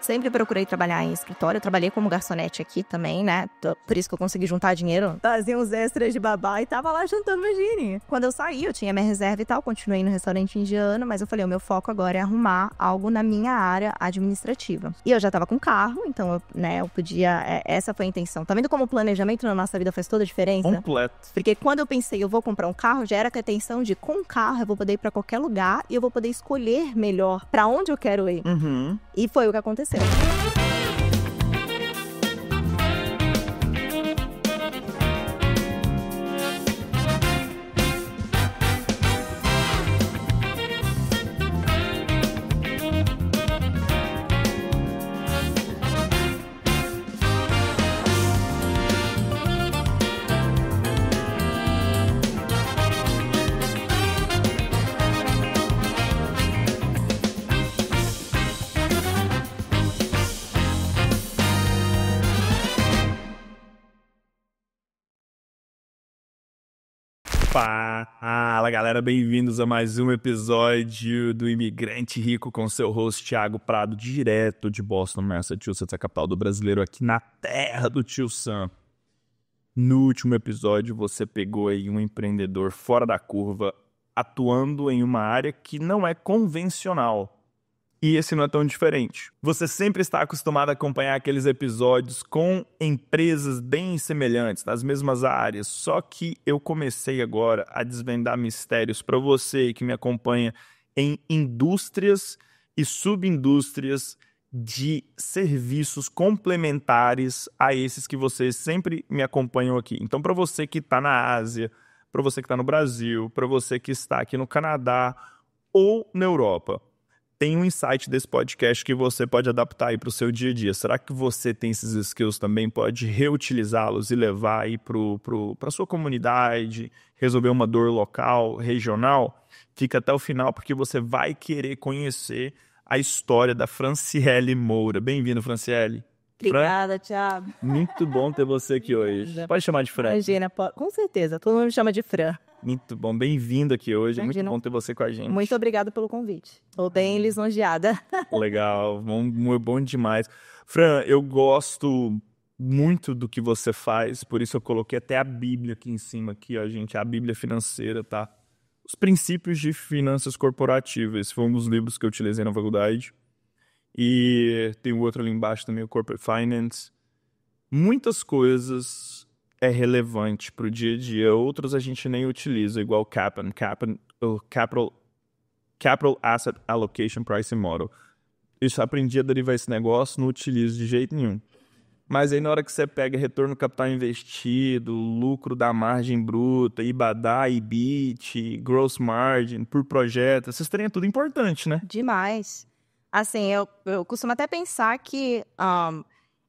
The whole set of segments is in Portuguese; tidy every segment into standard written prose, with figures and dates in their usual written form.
Sempre procurei trabalhar em escritório. Eu trabalhei como garçonete aqui também, né? Por isso que eu consegui juntar dinheiro. Fazia uns extras de babá e tava lá juntando meu dinheirinho. Quando eu saí, eu tinha minha reserva e tal. Continuei no restaurante indiano, mas eu falei, o meu foco agora é arrumar algo na minha área administrativa. E eu já tava com carro, então eu podia... Essa foi a intenção. Tá vendo como o planejamento na nossa vida faz toda a diferença? Completo. Porque quando eu pensei, eu vou comprar um carro, já era com a intenção de, com o carro, eu vou poder ir pra qualquer lugar e eu vou poder escolher melhor pra onde eu quero ir. E foi o que aconteceu. Fala galera, bem-vindos a mais um episódio do Imigrante Rico com seu host Thiago Prado, direto de Boston, Massachusetts, a capital do brasileiro, aqui na terra do Tio Sam. No último episódio você pegou aí um empreendedor fora da curva, atuando em uma área que não é convencional. E esse não é tão diferente. Você sempre está acostumado a acompanhar aqueles episódios com empresas bem semelhantes, nas mesmas áreas. Só que eu comecei agora a desvendar mistérios para você que me acompanha em indústrias e subindústrias de serviços complementares a esses que vocês sempre me acompanham aqui. Então, para você que está na Ásia, para você que está no Brasil, para você que está aqui no Canadá ou na Europa, tem um insight desse podcast que você pode adaptar aí para o seu dia a dia. Será que você tem esses skills também? Pode reutilizá-los e levar aí para a sua comunidade, resolver uma dor local, regional? Fica até o final porque você vai querer conhecer a história da Franciele Moura. Bem-vindo, Franciele. Obrigada, Thiago. Muito bom ter você aqui hoje. Pode chamar de Fran. Imagina, com certeza. Todo mundo me chama de Fran. Muito bom, bem-vindo aqui hoje. Imagina. Muito bom ter você com a gente. Muito obrigada pelo convite. Estou bem lisonjeada. Legal, bom demais. Fran, eu gosto muito do que você faz, por isso eu coloquei até a Bíblia aqui em cima, aqui, ó, gente, a Bíblia financeira, tá? Os princípios de finanças corporativas. Esse foi um dos livros que eu utilizei na faculdade. E tem o outro ali embaixo também, o Corporate Finance. Muitas coisas é relevante para o dia a dia, outros a gente nem utiliza, igual o Capital Asset Allocation Pricing Model. Isso aprendi a derivar esse negócio, não utilizo de jeito nenhum. Mas aí na hora que você pega retorno do capital investido, lucro da margem bruta, EBITDA, EBIT, gross margin por projeto, esses trem é tudo importante, né? Demais. Assim, eu costumo até pensar que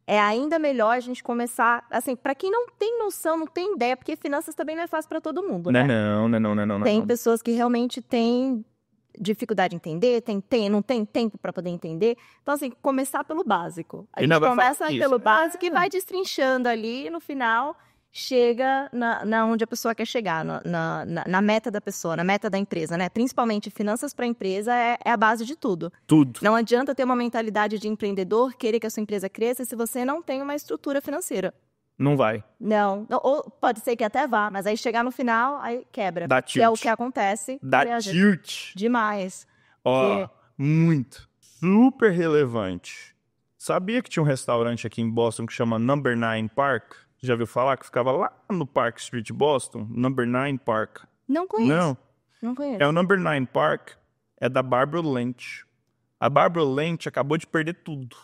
é ainda melhor a gente começar, assim, para quem não tem noção, não tem ideia, porque finanças também não é fácil para todo mundo, né? Não. Tem pessoas que realmente têm dificuldade em entender, não tem tempo para poder entender. Então, assim, começar pelo básico. A gente começa pelo básico e vai destrinchando ali, e no final chega na onde a pessoa quer chegar, na meta da pessoa, na meta da empresa, né? Principalmente finanças para a empresa é a base de tudo. Tudo. Não adianta ter uma mentalidade de empreendedor, querer que a sua empresa cresça se você não tem uma estrutura financeira. Não vai. Não. Ou pode ser que até vá, mas aí chegar no final, aí quebra. Dá tilt. Que é o que acontece. Dá tilt. Demais. Ó, muito. Super relevante. Sabia que tinha um restaurante aqui em Boston que chama Number 9 Park? Já viu falar? Que ficava lá no Park Street, Boston? Number 9 Park. Não conheço. Não conheço. É o Number 9 Park, é da Barbara Lynch. A Barbara Lynch acabou de perder tudo.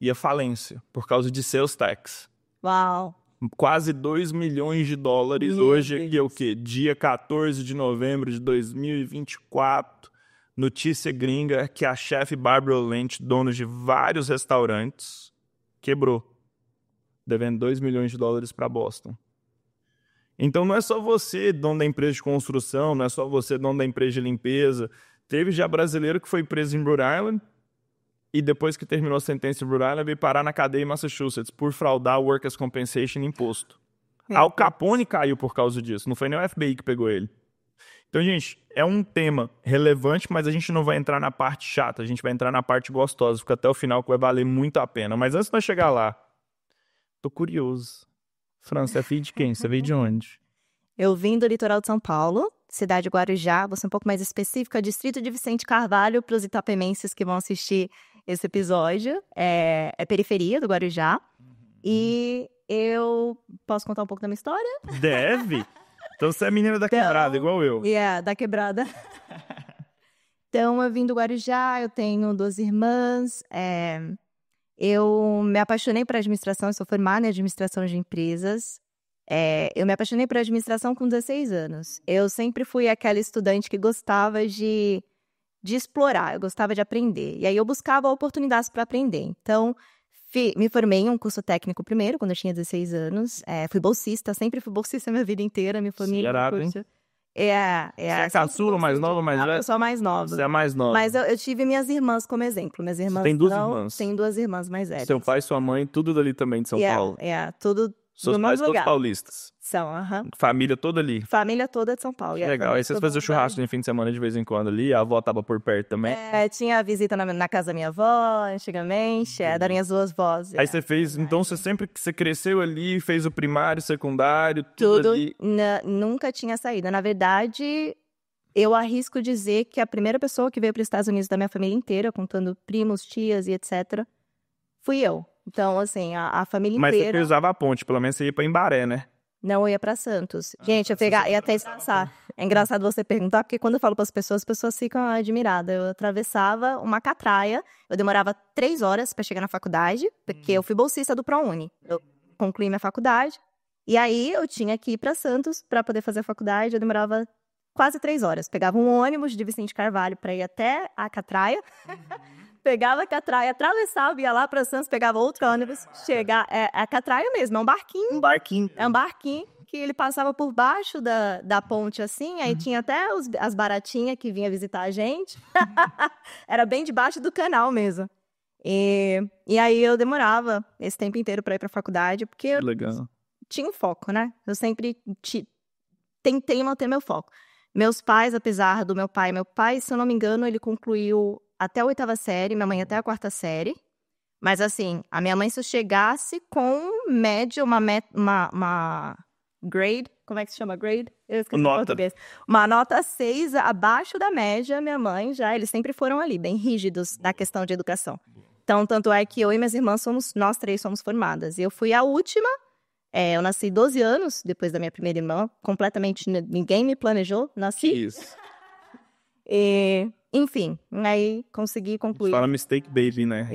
E a falência, por causa de sales tax. Uau. Quase 2 milhões de dólares. Meu Hoje Deus. aqui é o quê? Dia 14 de novembro de 2024. Notícia gringa que a chefe Barbara Lynch, dona de vários restaurantes, quebrou. Devendo 2 milhões de dólares para Boston. Então não é só você, dono da empresa de construção, não é só você, dono da empresa de limpeza. Teve já brasileiro que foi preso em Rhode Island e depois que terminou a sentença em Rhode Island veio parar na cadeia em Massachusetts por fraudar o Workers' Compensation imposto. Al Capone caiu por causa disso, não foi nem o FBI que pegou ele. Então, gente, é um tema relevante, mas a gente não vai entrar na parte chata, a gente vai entrar na parte gostosa. Fica até o final que vai valer muito a pena. Mas antes de nós chegar lá, tô curioso. Fran, você é filho de quem? Você veio de onde? Eu vim do litoral de São Paulo, cidade de Guarujá, vou ser um pouco mais específica, distrito de Vicente Carvalho, para os itapemenses que vão assistir esse episódio. É periferia do Guarujá. E eu posso contar um pouco da minha história? Deve? Então você é menina da quebrada, igual eu. Da quebrada. Então, eu vim do Guarujá, eu tenho 2 irmãs. Eu me apaixonei por administração, eu sou formada em administração de empresas. Eu me apaixonei por administração com 16 anos. Eu sempre fui aquela estudante que gostava de explorar, eu gostava de aprender. E aí eu buscava oportunidades para aprender. Então, me formei em um curso técnico primeiro, quando eu tinha 16 anos. Fui bolsista, sempre fui bolsista a minha vida inteira. Me formei no curso. Você é caçula, mais nova, mais velha? Eu sou a mais nova. Você é a mais nova. Mas eu tive minhas irmãs como exemplo. Minhas irmãs tem 2 irmãs? Tenho 2 irmãs mais velhas. Seu pai e sua mãe, tudo dali também de São Paulo? Tudo Seus no pais mesmo todos lugar. paulistas? São, Família toda ali? Família toda de São Paulo. Legal. Aí vocês faziam churrasco no fim de semana de vez em quando ali? A avó tava por perto também? Tinha visita na casa da minha avó, antigamente. Das minhas 2 vós. Aí você fez... Então, sempre que você cresceu ali, fez o primário, secundário, tudo ali? Nunca tinha saído. Na verdade, eu arrisco dizer que a primeira pessoa que veio para os Estados Unidos da minha família inteira, contando primos, tias e etc., fui eu. Então, assim, a família inteira... Mas você cruzava a ponte, pelo menos você ia pra Embaré, né? Não, eu ia pra Santos. Gente, ia até descansar. É engraçado você perguntar, porque quando eu falo pras pessoas, as pessoas ficam admiradas. Eu atravessava uma catraia, eu demorava 3 horas pra chegar na faculdade, porque eu fui bolsista do ProUni. Eu concluí minha faculdade, e aí eu tinha que ir pra Santos pra poder fazer a faculdade, eu demorava quase 3 horas. Pegava um ônibus de Vicente Carvalho pra ir até a catraia, pegava a catraia, atravessava, ia lá pra Santos, pegava outro ônibus, a catraia mesmo, é um barquinho. Um barquinho. É um barquinho que ele passava por baixo da ponte, assim, aí tinha até as baratinhas que vinha visitar a gente. Era bem debaixo do canal mesmo. E aí eu demorava esse tempo inteiro pra ir pra faculdade, porque eu tinha um foco, né? Eu sempre tentei manter meu foco. Meus pais, apesar do meu pai, se eu não me engano, ele concluiu até a 8ª série, minha mãe até a 4ª série. Mas assim, a minha mãe, se eu chegasse com média, uma grade, como é que se chama grade? Eu esqueci o português. Uma nota 6 abaixo da média, minha mãe eles sempre foram ali, bem rígidos na questão de educação. Então, tanto é que eu e minhas irmãs nós 3 somos formadas. E eu fui a última, eu nasci 12 anos depois da minha primeira irmã, completamente, ninguém me planejou, nasci. Isso. Enfim, aí consegui concluir. Fala mistake baby, né?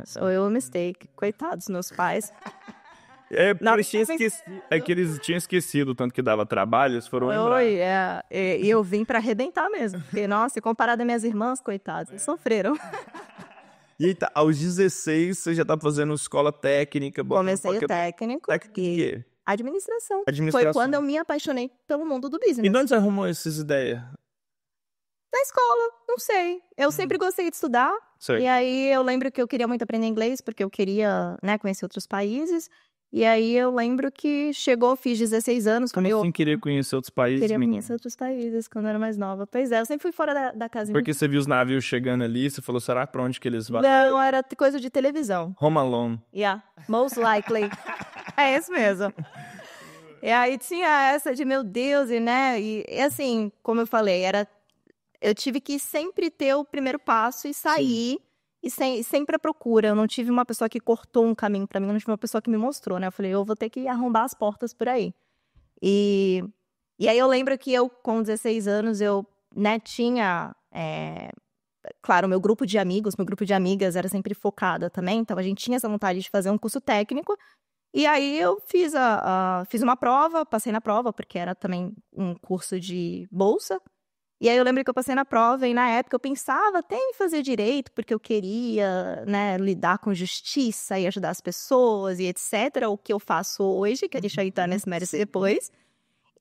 Sou eu mistake. Coitados, meus pais. Eles tinham esquecido o tanto que dava trabalho, eles foram lembrar. E eu vim pra arrebentar mesmo. Porque, nossa, comparado às minhas irmãs, coitadas, eles sofreram. E aí, aos 16, você já tá fazendo escola técnica? Comecei o técnico. Técnico de quê? Administração. Foi quando eu me apaixonei pelo mundo do business. E de onde você arrumou essas ideias? Na escola, não sei. Eu sempre gostei de estudar. Sei. E aí eu lembro que eu queria muito aprender inglês, porque eu queria, conhecer outros países. E aí eu lembro que fiz 16 anos. Como assim queria conhecer outros países? Queria conhecer outros países quando eu era mais nova. Pois é, eu sempre fui fora da casa. Porque você viu os navios chegando ali, você falou, será pra onde que eles vão? Não, era coisa de televisão. Home Alone. Most likely. É isso mesmo. E aí tinha essa de, meu Deus, e assim, como eu falei, eu tive que sempre ter o primeiro passo e sair. Sim. E sempre a procura. Eu não tive uma pessoa que cortou um caminho pra mim, eu não tive uma pessoa que me mostrou, né? Eu falei, eu vou ter que arrombar as portas por aí. E aí eu lembro que eu, com 16 anos, eu, tinha... claro, meu grupo de amigos, meu grupo de amigas era sempre focada também, então a gente tinha essa vontade de fazer um curso técnico. E aí eu fiz uma prova, passei na prova, porque era também um curso de bolsa. E aí eu lembro que eu passei na prova e na época eu pensava até em fazer direito, porque eu queria, lidar com justiça e ajudar as pessoas e etc. O que eu faço hoje, que a gente vai entrar nesse mérito depois.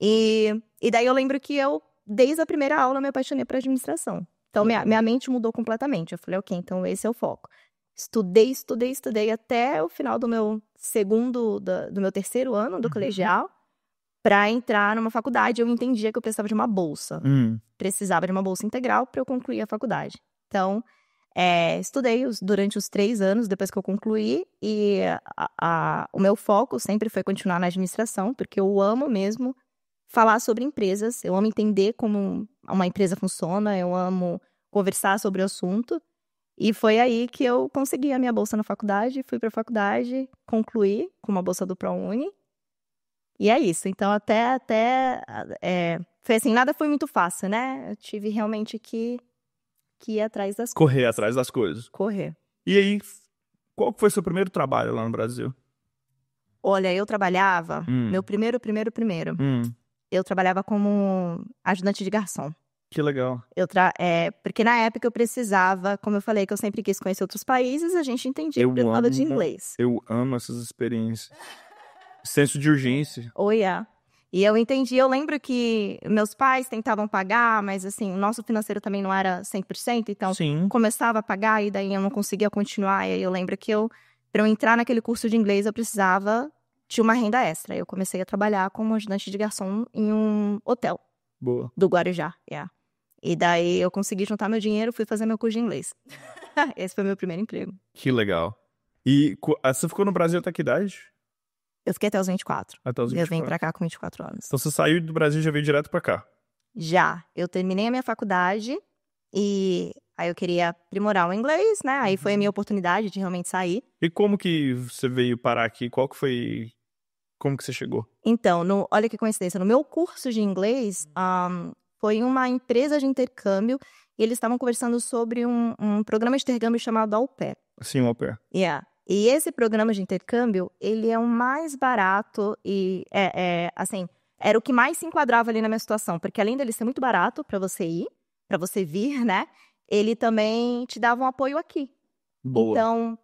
E daí eu lembro que eu, desde a primeira aula, me apaixonei por administração. Então minha mente mudou completamente. Eu falei, ok, então esse é o foco. Estudei até o final do meu terceiro ano do colegial. Para entrar numa faculdade, eu entendia que eu precisava de uma bolsa. Precisava de uma bolsa integral para eu concluir a faculdade. Então, estudei durante os 3 anos depois que eu concluí. E o meu foco sempre foi continuar na administração, porque eu amo mesmo falar sobre empresas. Eu amo entender como uma empresa funciona. Eu amo conversar sobre o assunto. E foi aí que eu consegui a minha bolsa na faculdade. Fui para a faculdade, concluí com uma bolsa do ProUni. E é isso. Então, foi assim, nada foi muito fácil, né? Eu tive realmente que ir atrás das coisas. Correr atrás das coisas. Correr. E aí, qual foi o seu primeiro trabalho lá no Brasil? Olha, eu trabalhava, meu primeiro, eu trabalhava como ajudante de garçom. Que legal. Porque na época eu precisava, como eu falei, que eu sempre quis conhecer outros países, a gente entendia que eu precisava de inglês. Eu amo essas experiências. Senso de urgência. Oh, yeah. E eu entendi, eu lembro que meus pais tentavam pagar, mas assim, o nosso financeiro também não era 100%, então começava a pagar e daí eu não conseguia continuar. E aí eu lembro que para eu entrar naquele curso de inglês, eu precisava de uma renda extra. Eu comecei a trabalhar como ajudante de garçom em um hotel. Boa. Do Guarujá, yeah. E daí eu consegui juntar meu dinheiro, fui fazer meu curso de inglês. Esse foi meu primeiro emprego. Que legal. E você ficou no Brasil até que idade? Eu fiquei até os 24. Até os 24. Eu vim pra cá com 24 anos. Então você saiu do Brasil e já veio direto pra cá? Já. Eu terminei a minha faculdade e aí eu queria aprimorar o inglês, né? Aí foi a minha oportunidade de realmente sair. E como que você veio parar aqui? Como que você chegou? Então, olha que coincidência. No meu curso de inglês, foi uma empresa de intercâmbio e eles estavam conversando sobre um programa de intercâmbio chamado Au Pair. Sim, Au Pair. Yeah. E esse programa de intercâmbio, ele é o mais barato e, assim, era o que mais se enquadrava ali na minha situação. Porque além dele ser muito barato para você ir, para você vir, né? Ele também te dava um apoio aqui. Boa. Então,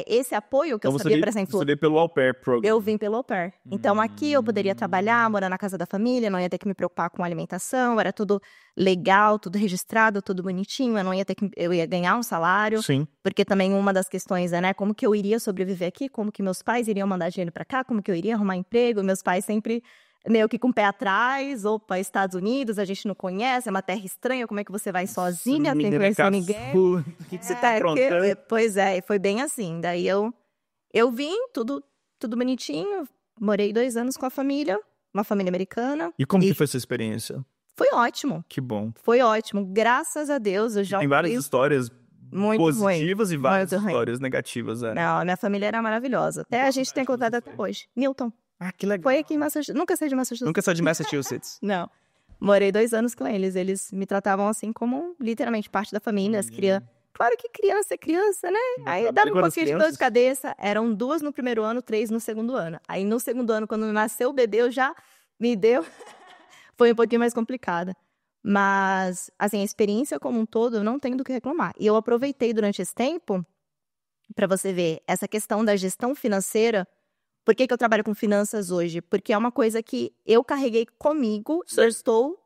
esse apoio que eu sabia, por exemplo... Você veio pelo Au Pair Program. Eu vim pelo Au Pair. Então, aqui eu poderia trabalhar, morar na casa da família, não ia ter que me preocupar com alimentação, era tudo legal, tudo registrado, tudo bonitinho, eu ia ganhar um salário. Sim. Porque também uma das questões é, né, como que eu iria sobreviver aqui, como que meus pais iriam mandar dinheiro pra cá, como que eu iria arrumar emprego, meus pais sempre... meio que com o pé atrás, opa, Estados Unidos, a gente não conhece, é uma terra estranha, como é que você vai sozinha, tem que conhecer ninguém. O que você tá aprontando? Pois é, foi bem assim. Daí eu vim, tudo bonitinho, morei 2 anos com a família, uma família americana. E como que foi essa experiência? Foi ótimo. Que bom. Foi ótimo, graças a Deus. Eu já tem várias histórias muito positivas e várias muito histórias negativas. Não, a minha família era maravilhosa. Até a gente tem contato até hoje. Newton. Ah, que legal. Foi aqui em Massachusetts. Nunca saí de Massachusetts. Nunca saí de Massachusetts. Não. Morei 2 anos com eles. Eles me tratavam assim como literalmente parte da família. As crianças. Claro que criança é criança, né? Aí dava um pouquinho de dor de cabeça. Eram 2 no primeiro ano, 3 no segundo ano. Aí no segundo ano, quando nasceu o bebê, eu já me deu. Foi um pouquinho mais complicada. Mas, assim, a experiência como um todo, eu não tenho do que reclamar. E eu aproveitei durante esse tempo, para você ver, essa questão da gestão financeira. Por que eu trabalho com finanças hoje? Porque é uma coisa que eu carreguei comigo e eu estou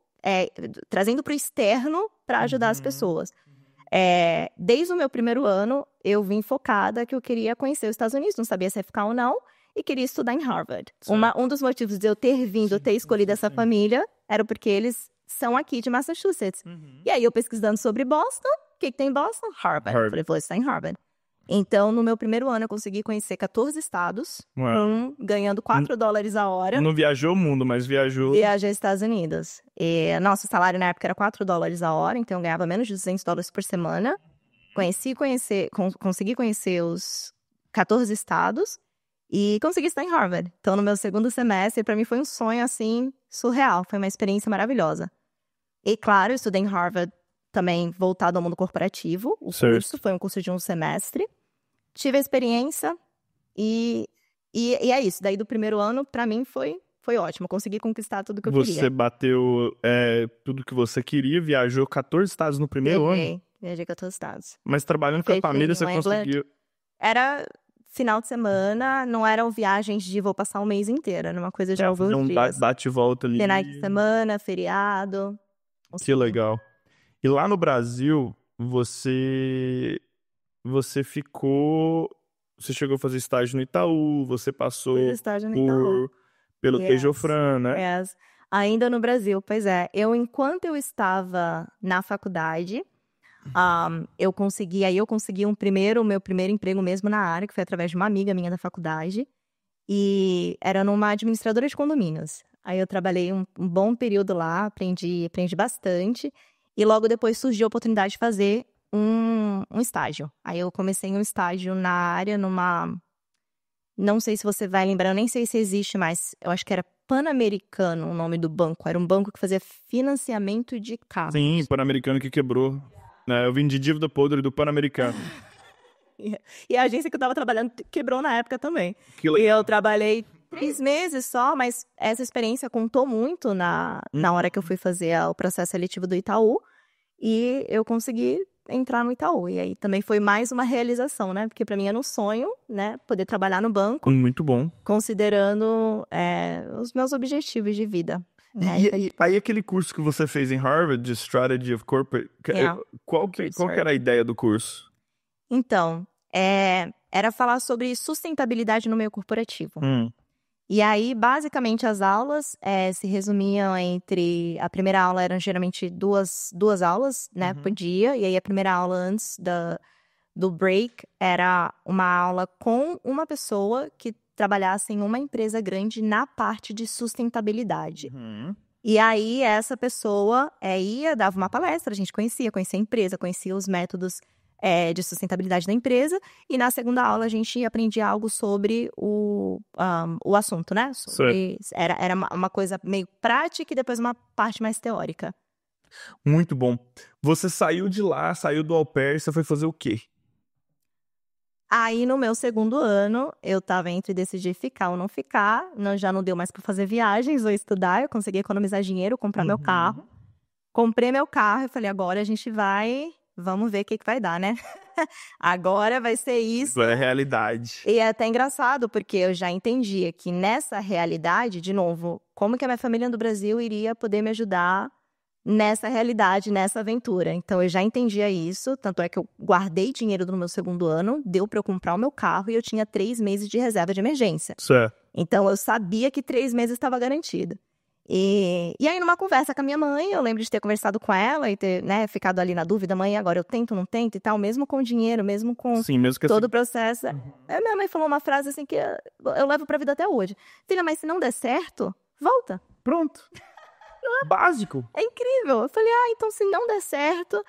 trazendo para o externo para ajudar as pessoas. Desde o meu primeiro ano, eu vim focada que eu queria conhecer os Estados Unidos, não sabia se ia ficar ou não, e queria estudar em Harvard. Um dos motivos de eu ter vindo, ter escolhido essa família, era porque eles são aqui de Massachusetts. E aí, eu pesquisando sobre Boston, o que tem em Boston? Harvard. Eu falei, vou estar em Harvard. Então, no meu primeiro ano, eu consegui conhecer 14 estados, ganhando $4 a hora. Não viajou o mundo, mas viajou... Viajei aos Estados Unidos. E nosso salário na época era $4 a hora, então eu ganhava menos de $200 por semana. Consegui conhecer os 14 estados e consegui estar em Harvard. Então, no meu segundo semestre, para mim foi um sonho, assim, surreal. Foi uma experiência maravilhosa. E, claro, eu estudei em Harvard também voltado ao mundo corporativo. O curso foi um curso de 1 semestre. Tive a experiência e é isso. Daí do primeiro ano, pra mim, foi ótimo. Consegui conquistar tudo que eu queria. Você bateu tudo que você queria, viajou 14 estados no primeiro ano? Viajei 14 estados. Mas trabalhando com a família, você conseguiu... Era final de semana, não eram viagens de vou passar um mês inteiro. Era uma coisa de alguns dias. Bate e volta ali. Finais de semana, feriado. Que legal. E lá no Brasil, você chegou a fazer estágio no Itaú, você passou Pelo queijo Fran, né? Yes. Ainda no Brasil, pois é. Enquanto eu estava na faculdade, eu consegui o meu primeiro emprego mesmo na área, que foi através de uma amiga minha da faculdade. E era numa administradora de condomínios. Aí eu trabalhei um bom período lá, aprendi bastante. E logo depois surgiu a oportunidade de fazer um estágio. Aí eu comecei um estágio na área, não sei se você vai lembrar, eu nem sei se existe mais. Eu acho que era Pan-Americano o nome do banco. Era um banco que fazia financiamento de carros. Sim, Pan-Americano que quebrou. Eu vim de dívida podre do Pan-Americano. E a agência que eu tava trabalhando quebrou na época também. E eu trabalhei 3 meses só, mas essa experiência contou muito na hora que eu fui fazer o processo seletivo do Itaú. E eu consegui entrar no Itaú. E aí também foi mais uma realização, né? Porque pra mim era um sonho, né? Poder trabalhar no banco. Muito bom. Considerando os meus objetivos de vida. E aí aquele curso que você fez em Harvard, de Strategy of Corporate, qual que era a ideia do curso? Então, era falar sobre sustentabilidade no meio corporativo. E aí, basicamente, as aulas se resumiam entre... A primeira aula eram geralmente duas aulas, né, por dia. E aí, a primeira aula antes do break era uma aula com uma pessoa que trabalhasse em uma empresa grande na parte de sustentabilidade. E aí, essa pessoa dava uma palestra, a gente conhecia a empresa, conhecia os métodos de sustentabilidade da empresa, e na segunda aula a gente aprendia algo sobre o assunto, né? Era uma coisa meio prática e depois uma parte mais teórica. Muito bom. Você saiu de lá, saiu do au pair, você foi fazer o quê? Aí, no meu segundo ano, eu tava entre decidir ficar ou não ficar, já não deu mais pra fazer viagens ou estudar, eu consegui economizar dinheiro, comprar meu carro. Comprei meu carro e falei, agora a gente vamos ver o que vai dar, né? Agora vai ser isso. É a realidade. E é até engraçado, porque eu já entendia que nessa realidade, de novo, como que a minha família do Brasil iria poder me ajudar nessa realidade, nessa aventura. Então, eu já entendia isso, tanto é que eu guardei dinheiro no meu segundo ano, deu pra eu comprar o meu carro e eu tinha 3 meses de reserva de emergência. Certo. Então, eu sabia que 3 meses estava garantido. E aí, numa conversa com a minha mãe, eu lembro de ter conversado com ela e ter, né, ficado ali na dúvida, mãe, agora eu tento, não tento e tal, mesmo com dinheiro, mesmo com todo o processo. Aí minha mãe falou uma frase assim que eu levo pra vida até hoje. Filha, mas se não der certo, volta. Pronto. Básico. É incrível. Eu falei, então se não der certo,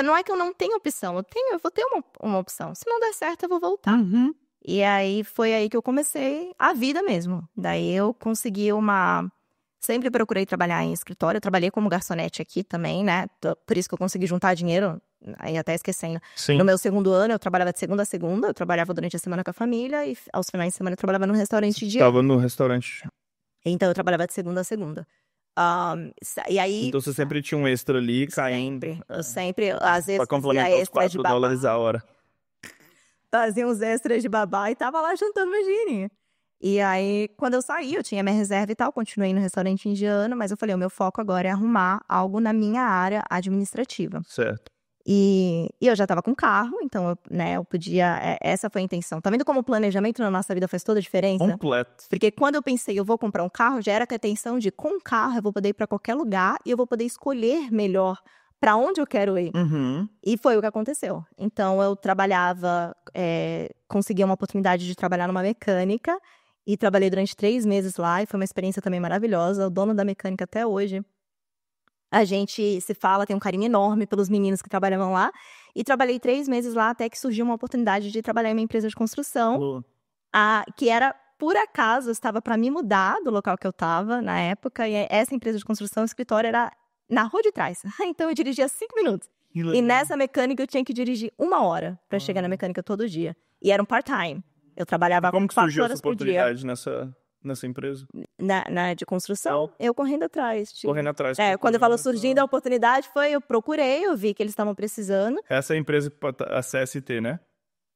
não é que eu não tenho opção, eu vou ter uma opção. Se não der certo, eu vou voltar. E aí, foi aí que eu comecei a vida mesmo. Daí eu consegui Sempre procurei trabalhar em escritório, eu trabalhei como garçonete aqui também, né? Por isso que eu consegui juntar dinheiro, aí até esquecendo. Sim. No meu segundo ano, eu trabalhava de segunda a segunda, eu trabalhava durante a semana com a família e aos finais de semana eu trabalhava no restaurante de... Estava no restaurante. Então eu trabalhava de segunda a segunda. E aí... Então você sempre tinha um extra ali caindo. Eu sempre, às vezes, pra complementar os $4 a hora. Fazia uns extras de babá e tava lá juntando meu dinheirinho. E aí, quando eu saí, eu tinha minha reserva e tal, continuei no restaurante indiano, mas eu falei, o meu foco agora é arrumar algo na minha área administrativa. Certo. E eu já tava com carro, então, eu podia... Essa foi a intenção. Tá vendo como o planejamento na nossa vida faz toda a diferença? Completo. Porque quando eu pensei, eu vou comprar um carro, já era com a intenção de, com o carro, eu vou poder ir pra qualquer lugar e eu vou poder escolher melhor pra onde eu quero ir. E foi o que aconteceu. Então, eu trabalhava, consegui uma oportunidade de trabalhar numa mecânica e trabalhei durante 3 meses lá e foi uma experiência também maravilhosa. O dono da mecânica até hoje, a gente se fala, tem um carinho enorme pelos meninos que trabalhavam lá. E trabalhei 3 meses lá até que surgiu uma oportunidade de trabalhar em uma empresa de construção, que era, por acaso, eu estava para me mudar do local que eu estava na época. E essa empresa de construção, o escritório era na rua de trás. Então eu dirigia 5 minutos. E nessa mecânica eu tinha que dirigir 1 hora para chegar na mecânica todo dia. E era um part-time. Eu trabalhava 4 horas por dia. Como que surgiu essa oportunidade nessa empresa? Na de construção, eu correndo atrás. Correndo atrás. Quando eu falo surgindo a oportunidade, eu procurei, eu vi que eles estavam precisando. Essa é a empresa, a CST, né?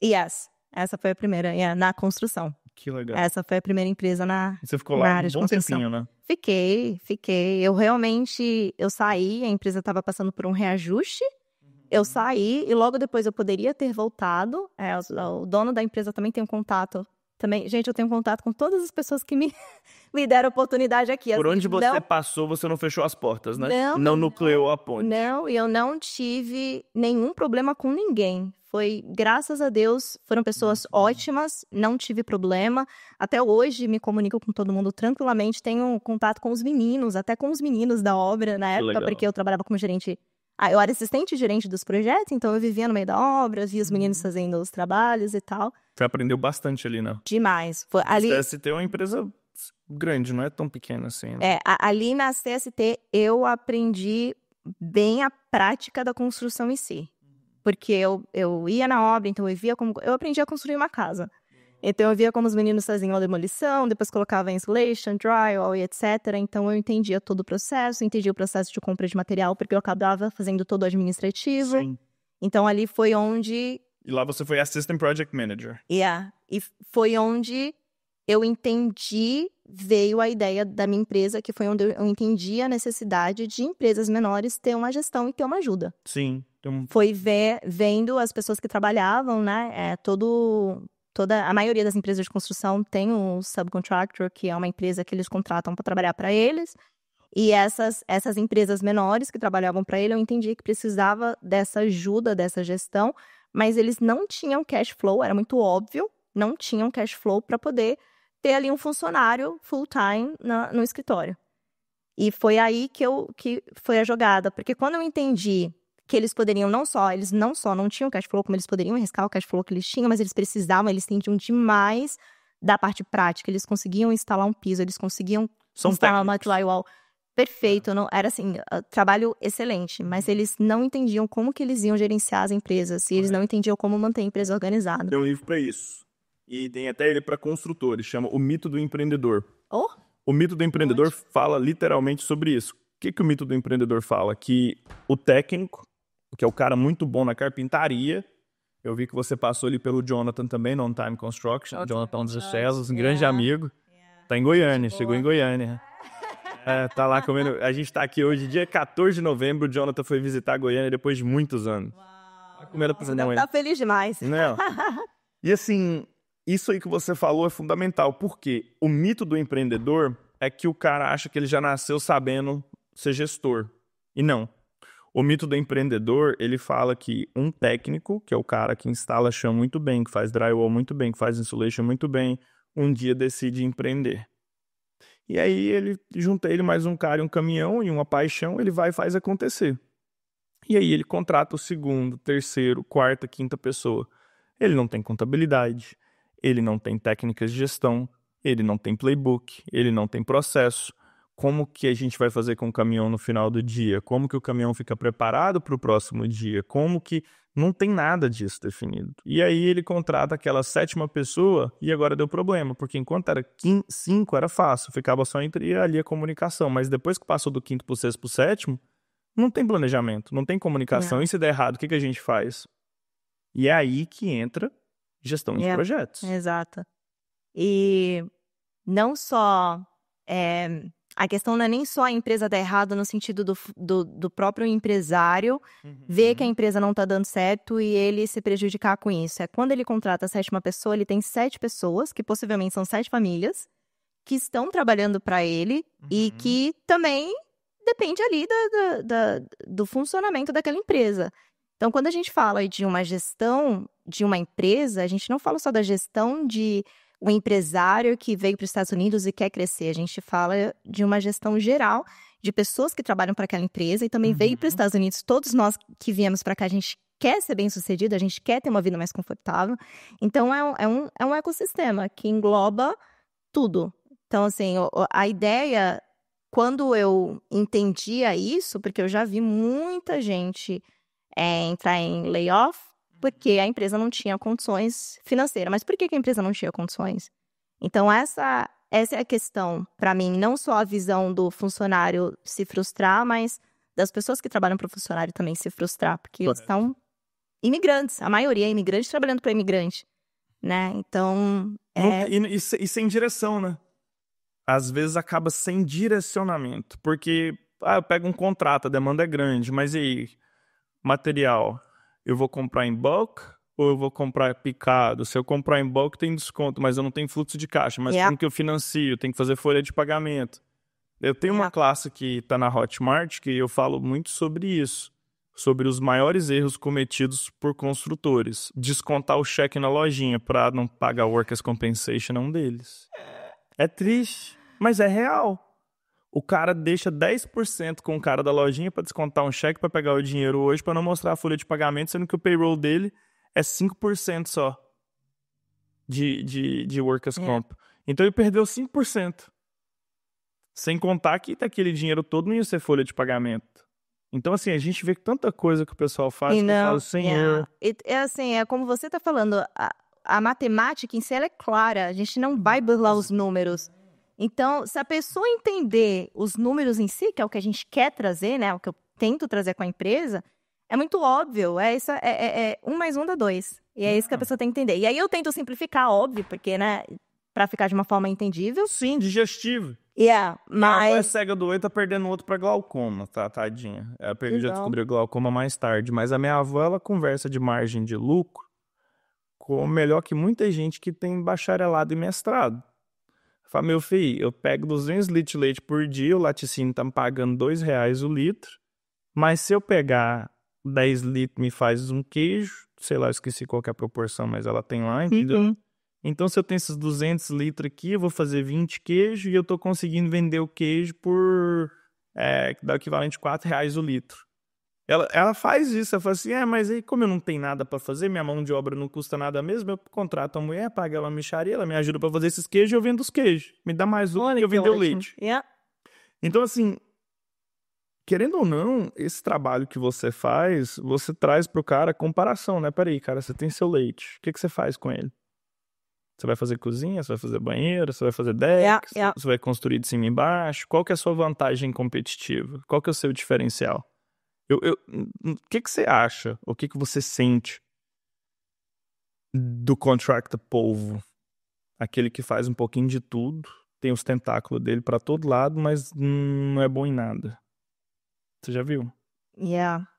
Yes, essa foi a primeira, na construção. Que legal. Essa foi a primeira empresa na Você ficou lá área um de bom construção. tempinho, né? Fiquei. Eu saí, a empresa estava passando por um reajuste. Eu saí e logo depois eu poderia ter voltado. O dono da empresa também tem um contato também. Gente, eu tenho contato com todas as pessoas que me deram oportunidade aqui. Por assim, onde você passou, você não fechou as portas, né? Não nucleou a ponte. Não, e eu não tive nenhum problema com ninguém. Foi, graças a Deus, foram pessoas ótimas, não tive problema. Até hoje me comunico com todo mundo tranquilamente, tenho contato com os meninos, até com os meninos da obra na época, porque eu trabalhava como gerente. Eu era assistente gerente dos projetos, então eu vivia no meio da obra, via os meninos fazendo os trabalhos e tal. Você aprendeu bastante ali, né? Demais. Ali... CST é uma empresa grande, não é tão pequena assim. Né? Ali na CST eu aprendi bem a prática da construção em si. Porque eu ia na obra, então eu via como... Eu aprendi a construir uma casa. Então eu via como os meninos faziam a demolição, depois colocava insulation, drywall e etc. Então eu entendia todo o processo, entendia o processo de compra de material, porque eu acabava fazendo todo o administrativo. Sim. Então ali foi onde... E lá você foi Assistant Project Manager. E foi onde eu entendi, veio a ideia da minha empresa, que foi onde eu entendi a necessidade de empresas menores ter uma gestão e ter uma ajuda. Sim. Foi vendo as pessoas que trabalhavam, né? A maioria das empresas de construção tem um subcontractor, que é uma empresa que eles contratam para trabalhar para eles. E essas empresas menores que trabalhavam para ele, eu entendi que precisava dessa ajuda, dessa gestão, mas eles não tinham cash flow, era muito óbvio, não tinham cash flow para poder ter ali um funcionário full-time no escritório. E foi aí que foi a jogada, porque quando eu entendi que eles poderiam eles não tinham cash flow, como eles poderiam arriscar o cash flow que eles tinham, mas eles precisavam, eles entendiam demais da parte prática, eles conseguiam instalar um piso, eles conseguiam instalar uma drywall perfeito, não, era assim, trabalho excelente, mas eles não entendiam como que eles iam gerenciar as empresas, e eles não entendiam como manter a empresa organizada. Tem um livro para isso, e tem até ele para construtores, chama O Mito do Empreendedor. O Mito do Empreendedor fala literalmente sobre isso. O que o Mito do Empreendedor fala? Que o técnico, que é o cara muito bom na carpintaria. Eu vi que você passou ali pelo Jonathan também, no On Time Construction. Jonathan dos Celos, um grande amigo. Tá em Goiânia, chegou em Goiânia. Tá lá comendo. A gente tá aqui hoje, dia 14 de novembro. O Jonathan foi visitar a Goiânia depois de muitos anos. Tá feliz demais. Não. E assim, isso aí que você falou é fundamental. Porque o mito do empreendedor é que o cara acha que ele já nasceu sabendo ser gestor. E não. O mito do empreendedor, ele fala que um técnico, que é o cara que instala chão muito bem, que faz drywall muito bem, que faz insulation muito bem, um dia decide empreender. E aí ele junta ele mais um cara e um caminhão e uma paixão, ele vai e faz acontecer. E aí ele contrata o segundo, terceiro, quarta, quinta pessoa. Ele não tem contabilidade, ele não tem técnicas de gestão, ele não tem playbook, ele não tem processo. Como que a gente vai fazer com o caminhão no final do dia? Como que o caminhão fica preparado para o próximo dia? Como que... Não tem nada disso definido. E aí ele contrata aquela sétima pessoa e agora deu problema, porque enquanto era 5 era fácil, ficava só entre ali a comunicação, mas depois que passou do quinto para o sexto para o sétimo, não tem planejamento, não tem comunicação. E se der errado, o que a gente faz? E é aí que entra gestão de projetos. Exato. E não só... A questão não é nem só a empresa dar errado no sentido do próprio empresário ver que a empresa não está dando certo e ele se prejudicar com isso. É quando ele contrata a sétima pessoa, ele tem 7 pessoas, que possivelmente são 7 famílias, que estão trabalhando para ele e que também depende ali do funcionamento daquela empresa. Então, quando a gente fala de uma gestão de uma empresa, a gente não fala só da gestão de um empresário que veio para os Estados Unidos e quer crescer. A gente fala de uma gestão geral de pessoas que trabalham para aquela empresa e também veio para os Estados Unidos. Todos nós que viemos para cá, a gente quer ser bem-sucedido, a gente quer ter uma vida mais confortável. Então, é um ecossistema que engloba tudo. Então, assim, a ideia, quando eu entendia isso, porque eu já vi muita gente entrar em layoff, porque a empresa não tinha condições financeiras. Mas por que a empresa não tinha condições? Então, essa é a questão, para mim, não só a visão do funcionário se frustrar, mas das pessoas que trabalham para o funcionário também se frustrar, porque eles são imigrantes, a maioria é imigrante trabalhando para imigrante, né? Então... E sem direção, né? Às vezes acaba sem direcionamento, porque eu pego um contrato, a demanda é grande, mas e aí, material... Eu vou comprar em bulk ou eu vou comprar picado? Se eu comprar em bulk, tem desconto, mas eu não tenho fluxo de caixa. Mas como que eu financio? Tem que fazer folha de pagamento. Eu tenho uma classe que está na Hotmart que eu falo muito sobre isso. Sobre os maiores erros cometidos por construtores. Descontar o cheque na lojinha para não pagar Workers' Compensation é um deles. É triste, mas é real. O cara deixa 10% com o cara da lojinha para descontar um cheque para pegar o dinheiro hoje para não mostrar a folha de pagamento, sendo que o payroll dele é 5% só de Workers' Comp. Então ele perdeu 5%. Sem contar que aquele dinheiro todo não ia ser folha de pagamento. Então, assim, a gente vê tanta coisa que o pessoal faz que eu falo, senhor... É assim, é como você tá falando, a matemática em si, ela é clara, a gente não vai burlar os números. Então, se a pessoa entender os números em si, que é o que a gente quer trazer, né, o que eu tento trazer com a empresa, é muito óbvio, é 1 mais 1 dá 2. E é isso que a pessoa tem que entender. E aí eu tento simplificar, óbvio, porque, né, pra ficar de uma forma entendível. Sim, digestivo. Mas... A cega do olho tá perdendo outro pra glaucoma, tá, tadinha. Ela já descobriu glaucoma mais tarde. Mas a minha avó, ela conversa de margem de lucro com melhor que muita gente que tem bacharelado e mestrado. Fala, meu filho, eu pego 200 litros de leite por dia, o laticínio tá me pagando R$2 o litro, mas se eu pegar 10 litros, me faz um queijo, sei lá, eu esqueci qual que é a proporção, mas ela tem lá, entendeu? Então, se eu tenho esses 200 litros aqui, eu vou fazer 20 queijos e eu tô conseguindo vender o queijo por dá o equivalente a R$4 o litro. Ela faz isso, ela fala assim, mas aí como eu não tenho nada pra fazer, minha mão de obra não custa nada mesmo, eu contrato uma mulher, pago ela uma mixaria, ela me ajuda pra fazer esses queijos e eu vendo os queijos. Me dá mais um e eu vendo o leite. Então, assim, querendo ou não, esse trabalho que você faz, você traz pro cara comparação, né? Peraí, cara, você tem seu leite, o que você faz com ele? Você vai fazer cozinha, você vai fazer banheiro, você vai fazer deck, você vai construir de cima e embaixo. Qual que é a sua vantagem competitiva? Qual que é o seu diferencial? O que você acha? O que você sente do contractor polvo? Aquele que faz um pouquinho de tudo, tem os tentáculos dele pra todo lado, mas não é bom em nada. Você já viu?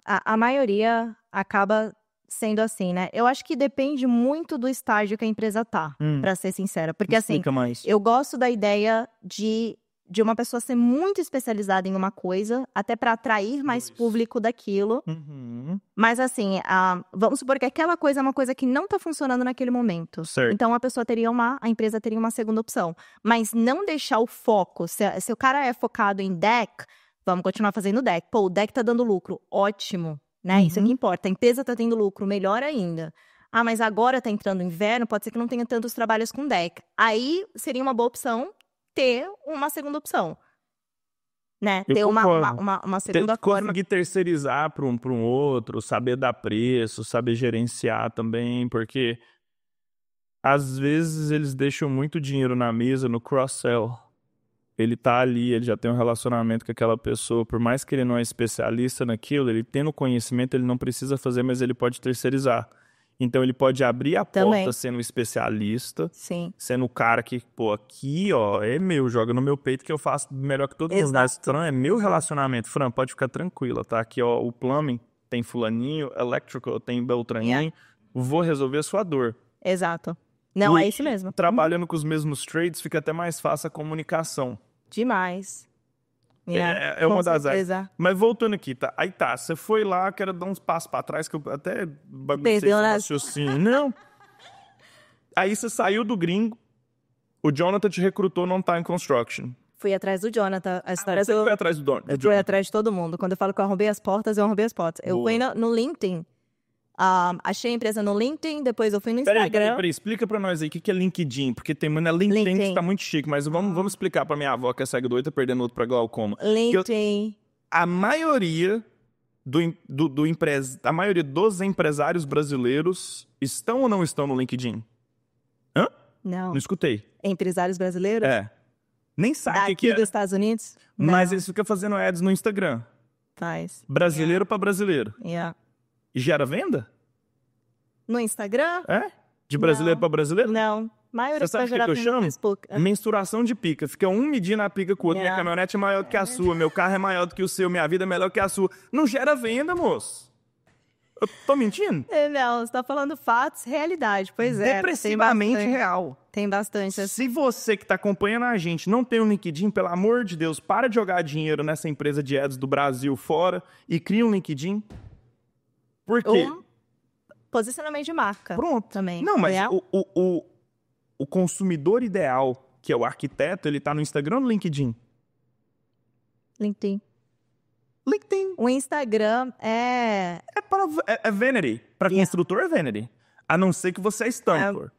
A maioria acaba sendo assim, né? Eu acho que depende muito do estágio que a empresa tá, pra ser sincera. Porque assim, eu gosto da ideia de uma pessoa ser muito especializada em uma coisa, até pra atrair mais público daquilo. Mas assim, vamos supor que aquela coisa é uma coisa que não tá funcionando naquele momento. Certo. Então a empresa teria uma segunda opção. Mas não deixar o foco, se o cara é focado em deck, vamos continuar fazendo deck. Pô, o deck tá dando lucro, ótimo. Né? Isso é que importa. A empresa tá tendo lucro, melhor ainda. Mas agora tá entrando o inverno, pode ser que não tenha tantos trabalhos com deck. Aí seria uma boa opção ter uma segunda opção. Né? Ter uma segunda forma. Conseguir terceirizar para um outro, saber dar preço, saber gerenciar também, porque às vezes eles deixam muito dinheiro na mesa no cross-sell. Ele tá ali, ele já tem um relacionamento com aquela pessoa, por mais que ele não é especialista naquilo, ele tendo conhecimento, ele não precisa fazer, mas ele pode terceirizar. Então ele pode abrir a porta sendo especialista, sendo o cara que, pô, aqui, ó, é meu, joga no meu peito que eu faço melhor que todo mundo. Mas, Fran, é meu relacionamento. Fran, pode ficar tranquila, tá? Aqui, ó, o plumbing tem fulaninho, electrical tem beltraninho, vou resolver a sua dor. Exato. Não, é isso mesmo. Trabalhando com os mesmos trades, fica até mais fácil a comunicação. Demais. É uma das áreas. Mas voltando aqui, tá? Aí tá, você foi lá, quero dar uns passos pra trás, que eu até perdeu na raciocínio. Não. Aí você saiu do gringo, o Jonathan te recrutou no On Time Construction. Fui atrás do Jonathan. A história você foi atrás do Jonathan? Eu fui atrás de todo mundo. Quando eu falo que eu arrombei as portas, eu arrombei as portas. Eu fui no LinkedIn. Achei a empresa no LinkedIn, depois eu fui no Instagram. Peraí, explica pra nós aí o que é LinkedIn, porque tem muito LinkedIn que tá muito chique, mas vamos explicar pra minha avó que é cega do olho, tá perdendo outro pra glaucoma. LinkedIn. A maioria a maioria dos empresários brasileiros estão ou não estão no LinkedIn? Hã? Não escutei. Empresários brasileiros? Nem sabe o que é. Dos Estados Unidos? Mas eles ficam fazendo ads no Instagram. Faz. Brasileiro pra brasileiro. E gera venda? No Instagram? De brasileiro pra brasileiro? Não. Maioria você sabe o que eu chamo? Facebook. Mensuração de pica. Fica um medindo a pica com o outro. Minha caminhonete é maior do que a sua, meu carro é maior do que o seu, minha vida é melhor que a sua. Não gera venda, moço. Eu tô mentindo? Não, você tá falando fatos, realidade. Pois é. Depressivamente real. Tem bastante. Se você que tá acompanhando a gente não tem um LinkedIn, pelo amor de Deus, para de jogar dinheiro nessa empresa de ads do Brasil fora e cria um LinkedIn. Por quê? Posicionamento de marca. Pronto. Também. Não, mas o consumidor ideal, que é o arquiteto, ele tá no Instagram ou no LinkedIn? LinkedIn. LinkedIn. O Instagram é vanity. Para construtor é vanity. A não ser que você é Stamper.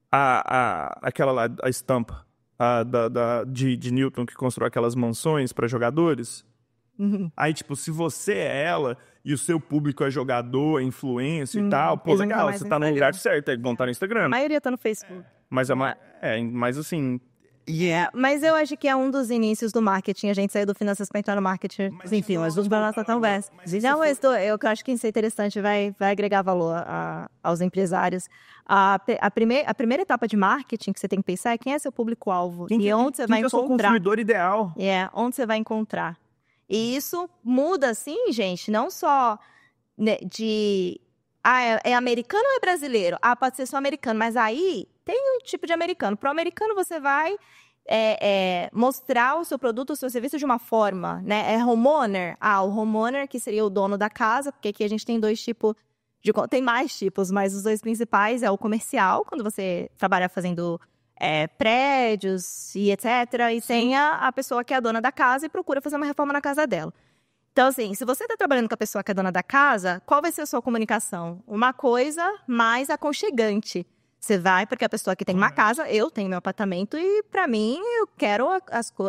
Aquela lá, a estampa de Newton que construiu aquelas mansões para jogadores. Aí, tipo, se você é ela e o seu público é jogador, é influência e tal, pô, legal, você tá no lugar certo, é bom estar no Instagram. A maioria tá no Facebook. Mas assim... Mas eu acho que é um dos inícios do marketing, a gente sair do finanças para entrar no marketing. Enfim, mas vamos para nossa conversa. Eu acho que isso é interessante, vai agregar valor aos empresários. A primeira etapa de marketing que você tem que pensar é quem é seu público-alvo e onde você vai encontrar. Quem é o seu consumidor ideal? Onde você vai encontrar. E isso muda, assim, gente, não só de... é americano ou é brasileiro? Pode ser só americano, mas aí tem um tipo de americano. Pro americano, você vai mostrar o seu produto, o seu serviço de uma forma, né? É homeowner? O homeowner, que seria o dono da casa, porque aqui a gente tem dois tipos tem mais tipos, mas os dois principais é o comercial, quando você trabalha fazendo prédios e etc. E tem a pessoa que é a dona da casa e procura fazer uma reforma na casa dela. Então, assim, se você está trabalhando com a pessoa que é dona da casa, qual vai ser a sua comunicação? Uma coisa mais aconchegante. Você vai, porque a pessoa que tem uma casa, eu tenho meu apartamento e, pra mim, eu quero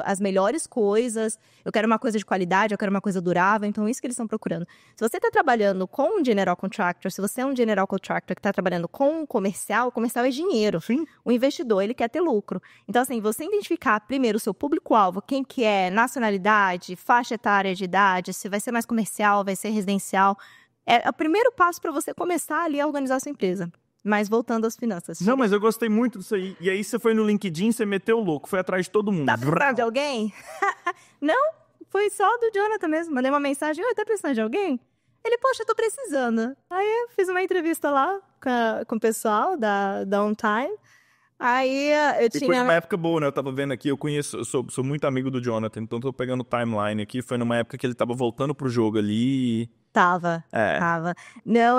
as melhores coisas, eu quero uma coisa de qualidade, eu quero uma coisa durável, então isso que eles estão procurando. Se você está trabalhando com um general contractor, se você é um general contractor que está trabalhando com um comercial, o comercial é dinheiro. Sim. O investidor, ele quer ter lucro. Então, assim, você identificar primeiro o seu público-alvo, quem que é, nacionalidade, faixa etária de idade, se vai ser mais comercial, vai ser residencial, é o primeiro passo para você começar ali a organizar a sua empresa. Mas voltando às finanças. Não, mas eu gostei muito disso aí. E aí você foi no LinkedIn, você meteu o louco, foi atrás de todo mundo. Tá precisando de alguém? Não, foi só do Jonathan mesmo. Mandei uma mensagem, tá precisando de alguém? Ele, poxa, eu tô precisando. Aí eu fiz uma entrevista lá com o pessoal da On Time. Aí eu tinha... Foi uma época boa, né? Eu tava vendo aqui, eu sou muito amigo do Jonathan, então tô pegando o timeline aqui. Foi numa época que ele tava voltando pro jogo ali. Tava. Não,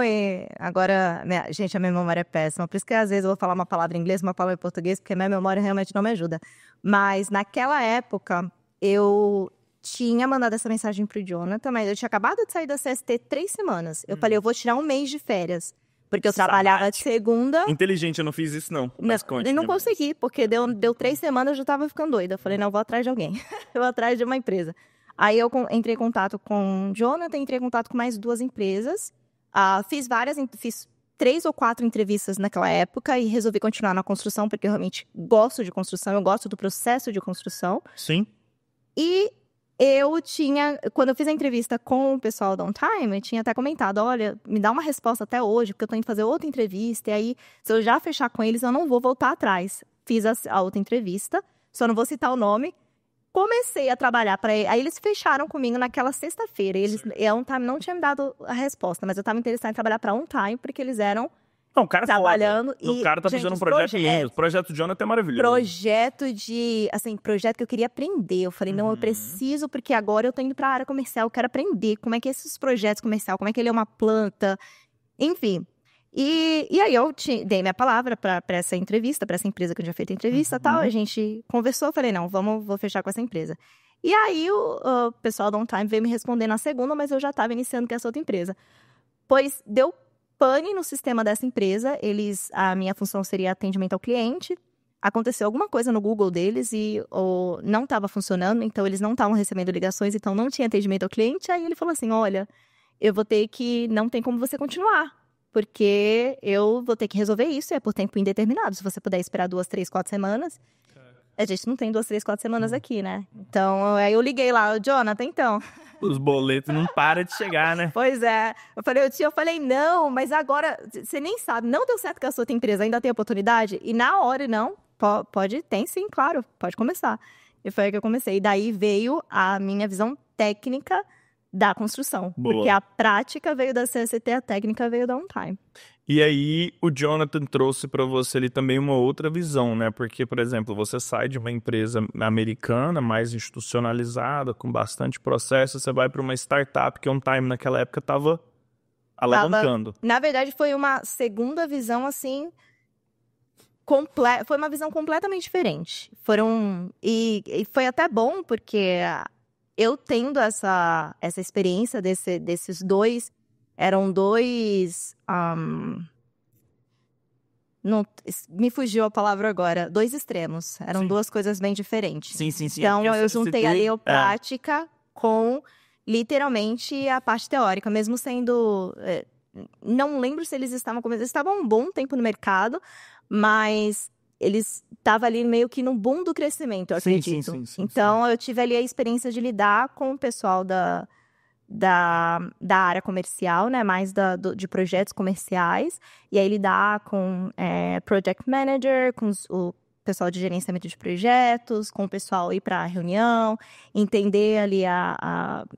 agora, gente, a minha memória é péssima. Por isso que às vezes eu vou falar uma palavra em inglês, uma palavra em português, porque a minha memória realmente não me ajuda. Mas naquela época, eu tinha mandado essa mensagem pro Jonathan, mas eu tinha acabado de sair da CST 3 semanas. Eu falei, eu vou tirar 1 mês de férias. Porque eu trabalhava de segunda... Inteligente, eu não fiz isso, não. Mas conte, eu não consegui, porque deu 3 semanas, eu já tava ficando doida. Eu falei, não, eu vou atrás de alguém. Eu vou atrás de uma empresa. Aí eu entrei em contato com o Jonathan, entrei em contato com mais 2 empresas. Fiz 3 ou 4 entrevistas naquela época e resolvi continuar na construção, porque eu realmente gosto de construção, eu gosto do processo de construção. Sim. E quando eu fiz a entrevista com o pessoal da On Time, eu tinha até comentado, olha, me dá uma resposta até hoje, porque eu tô indo fazer outra entrevista, e aí, se eu já fechar com eles, eu não vou voltar atrás. Fiz a outra entrevista, só não vou citar o nome. Comecei a trabalhar para eles. Aí eles fecharam comigo naquela sexta-feira. A On Time não tinha me dado a resposta, mas eu estava interessada em trabalhar para On Time, porque eles eram o cara trabalhando. O cara tá fazendo um projeto lindo. O projeto do Jonathan é maravilhoso. Projeto que eu queria aprender. Eu falei, não, eu preciso, porque agora eu tô indo para a área comercial, eu quero aprender como é que esses projetos comerciais, como é que ele é uma planta, enfim. E aí eu dei minha palavra para essa entrevista, para essa empresa que eu tinha feito a entrevista e tal. A gente conversou, eu falei, não, vou fechar com essa empresa. E aí o pessoal da On Time veio me responder na segunda, mas eu já estava iniciando com essa outra empresa. Pois deu pane no sistema dessa empresa, a minha função seria atendimento ao cliente. Aconteceu alguma coisa no Google deles e não estava funcionando, então eles não estavam recebendo ligações, então não tinha atendimento ao cliente. Aí ele falou assim, olha, não tem como você continuar. Porque eu vou ter que resolver isso, é por tempo indeterminado. Se você puder esperar 2, 3, 4 semanas... A gente não tem 2, 3, 4 semanas aqui, né? Então, aí eu liguei lá, Jonathan, então... Os boletos não param de chegar, né? Pois é. Eu falei, não, mas agora... Você nem sabe, não deu certo com a sua outra empresa, ainda tem oportunidade? E na hora, não, tem sim, claro, pode começar. E foi aí que eu comecei. E daí veio a minha visão técnica da construção. Boa. Porque a prática veio da CST, a técnica veio da On Time. E aí, o Jonathan trouxe para você ali também uma outra visão, né? Porque, por exemplo, você sai de uma empresa americana, mais institucionalizada, com bastante processo, você vai para uma startup que On Time naquela época estava alavancando. Na verdade, foi uma segunda visão, assim, foi uma visão completamente diferente. E foi até bom, porque eu tendo essa experiência desses dois, eram dois... não, me fugiu a palavra agora. 2 extremos. Eram Sim. 2 coisas bem diferentes. Sim. Então, eu juntei ali a prática com, literalmente, a parte teórica. Mesmo sendo... não lembro se eles estavam começando. Eles estavam um bom tempo no mercado, mas eles estavam ali meio que no boom do crescimento, eu acredito. Sim. Então, eu tive ali a experiência de lidar com o pessoal da área comercial, né? Mais de projetos comerciais. E aí lidar com project manager, com o pessoal de gerenciamento de projetos, com o pessoal ir para a reunião, entender ali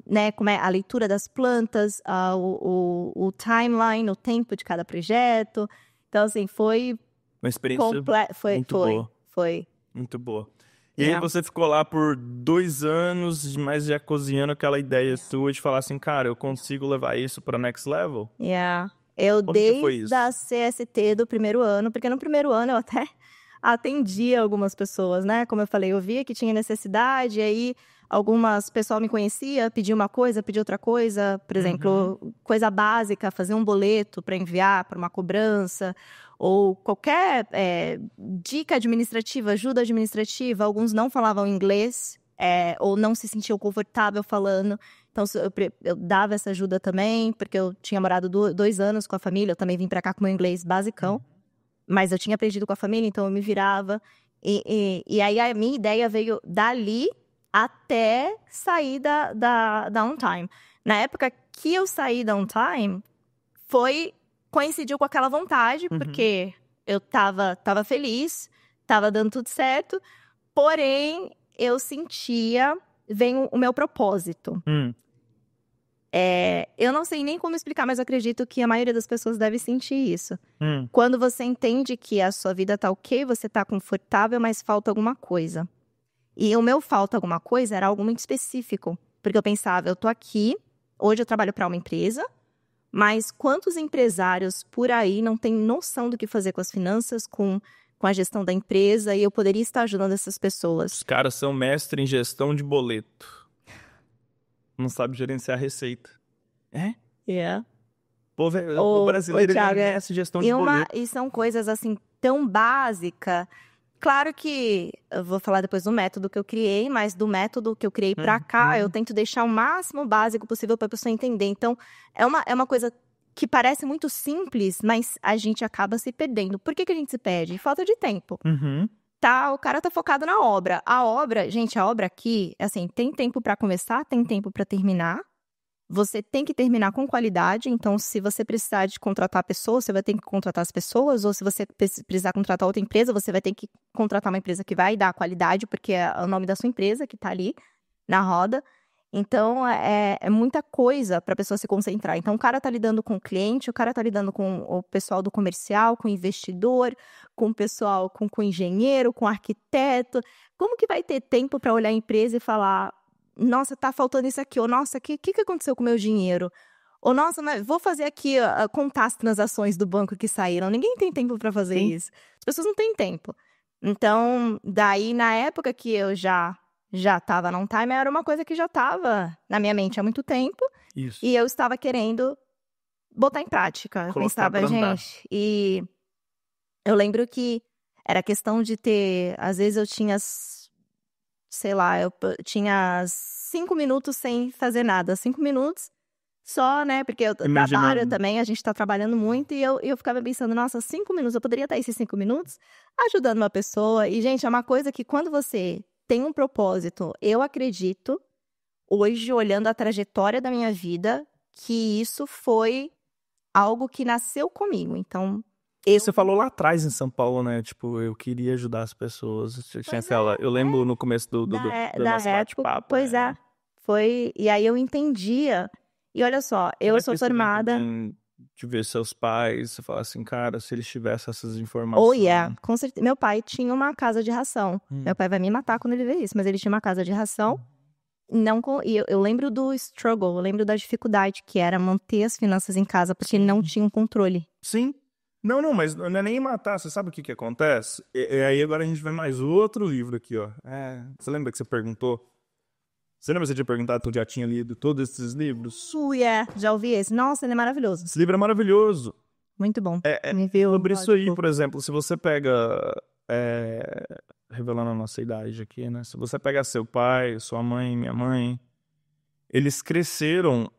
né, como é a leitura das plantas, o timeline, o tempo de cada projeto. Então, assim, foi uma experiência muito boa. Foi. Muito boa. E aí você ficou lá por 2 anos, mas já cozinhando aquela ideia sua de falar assim, cara, eu consigo levar isso para next level? Eu desde a CST do primeiro ano, porque no primeiro ano eu até atendia algumas pessoas, né? Como eu falei, eu via que tinha necessidade, e aí algumas pessoas me conheciam, pediam uma coisa, pediam outra coisa, por exemplo, coisa básica, fazer um boleto para enviar para uma cobrança, ou qualquer dica administrativa, ajuda administrativa. Alguns não falavam inglês, ou não se sentiam confortável falando. Então, eu dava essa ajuda também, porque eu tinha morado 2 anos com a família. Eu também vim para cá com meu inglês basicão. Mas eu tinha aprendido com a família, então eu me virava. E aí, a minha ideia veio dali até sair da On Time. Na época que eu saí da On Time, coincidiu com aquela vontade, porque eu tava feliz, tava dando tudo certo, porém, eu sentia, vem o meu propósito. Eu não sei nem como explicar, mas eu acredito que a maioria das pessoas deve sentir isso. Quando você entende que a sua vida tá ok, você tá confortável, mas falta alguma coisa. E o meu falta alguma coisa era algo muito específico, porque eu pensava, eu tô aqui, hoje eu trabalho para uma empresa, mas quantos empresários por aí não têm noção do que fazer com as finanças, com a gestão da empresa, e eu poderia estar ajudando essas pessoas. Os caras são mestres em gestão de boleto. Não sabe gerenciar a receita. Pô, velho, o brasileiro é gestão de boleto. E são coisas, assim, tão básicas. Claro que eu vou falar depois do método que eu criei, mas do método que eu criei pra cá, eu tento deixar o máximo básico possível pra pessoa entender. Então, é uma coisa que parece muito simples, mas a gente acaba se perdendo. Por que a gente se perde? Falta de tempo. O cara tá focado na obra. A obra aqui, assim, tem tempo pra começar, tem tempo pra terminar. Você tem que terminar com qualidade, então se você precisar de contratar pessoas, você vai ter que contratar as pessoas, ou se você precisar contratar outra empresa, você vai ter que contratar uma empresa que vai dar qualidade, porque é o nome da sua empresa que tá ali na roda. Então, é muita coisa para a pessoa se concentrar. Então, o cara tá lidando com o cliente, o cara tá lidando com o pessoal do comercial, com o investidor, com o pessoal, com o engenheiro, com o arquiteto. Como que vai ter tempo para olhar a empresa e falar... Nossa, tá faltando isso aqui. Ou, nossa, o que aconteceu com o meu dinheiro? Ou, nossa, mas vou fazer aqui, contar as transações do banco que saíram. Ninguém tem tempo para fazer isso. As pessoas não têm tempo. Então, daí, na época que eu já tava na On Time, era uma coisa que já tava na minha mente há muito tempo. Isso. E eu estava querendo botar em prática. Eu pensava, gente... E eu lembro que era questão de ter... Às vezes eu tinha... Sei lá, eu tinha 5 minutos sem fazer nada. 5 minutos só, né? Porque eu trabalho também, a gente tá trabalhando muito. E eu ficava pensando, nossa, 5 minutos, eu poderia estar esses 5 minutos ajudando uma pessoa. E, gente, é uma coisa que quando você tem um propósito, eu acredito, hoje, olhando a trajetória da minha vida, que isso foi algo que nasceu comigo. Então... Você falou lá atrás em São Paulo, né? Tipo, eu queria ajudar as pessoas. Eu lembro no começo do nosso bate-papo. Pois é. E aí eu entendia. E olha só, eu sou formada... De ver seus pais, você fala assim, cara, se eles tivessem essas Oh, informações... yeah, com certeza. Meu pai tinha uma casa de ração. Meu pai vai me matar quando ele vê isso, mas ele tinha uma casa de ração. E eu lembro do struggle, eu lembro da dificuldade que era manter as finanças em casa, porque ele não tinha um controle. Sim. Não, mas não é nem matar. Você sabe o que acontece? E aí agora a gente vai mais outro livro aqui, ó. Você lembra que você perguntou? Você lembra que você tinha perguntado se eu já tinha lido todos esses livros? Yeah, já ouvi esse. Nossa, ele é maravilhoso. Esse livro é maravilhoso. Muito bom. Me viu sobre isso aí, por exemplo, se você pega... revelando a nossa idade aqui, né? Se você pega seu pai, sua mãe, minha mãe, eles cresceram,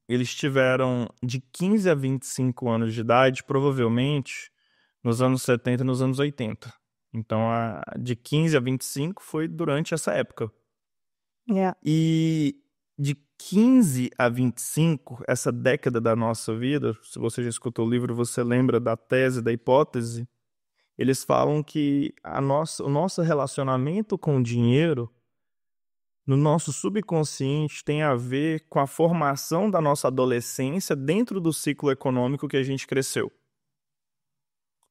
eles tiveram de 15 a 25 anos de idade, provavelmente, nos anos 70 e nos anos 80. Então, de 15 a 25 foi durante essa época. Yeah. E de 15 a 25, essa década da nossa vida, se você já escutou o livro, você lembra da tese, da hipótese, eles falam que o nosso relacionamento com o dinheiro, no nosso subconsciente, tem a ver com a formação da nossa adolescência dentro do ciclo econômico que a gente cresceu.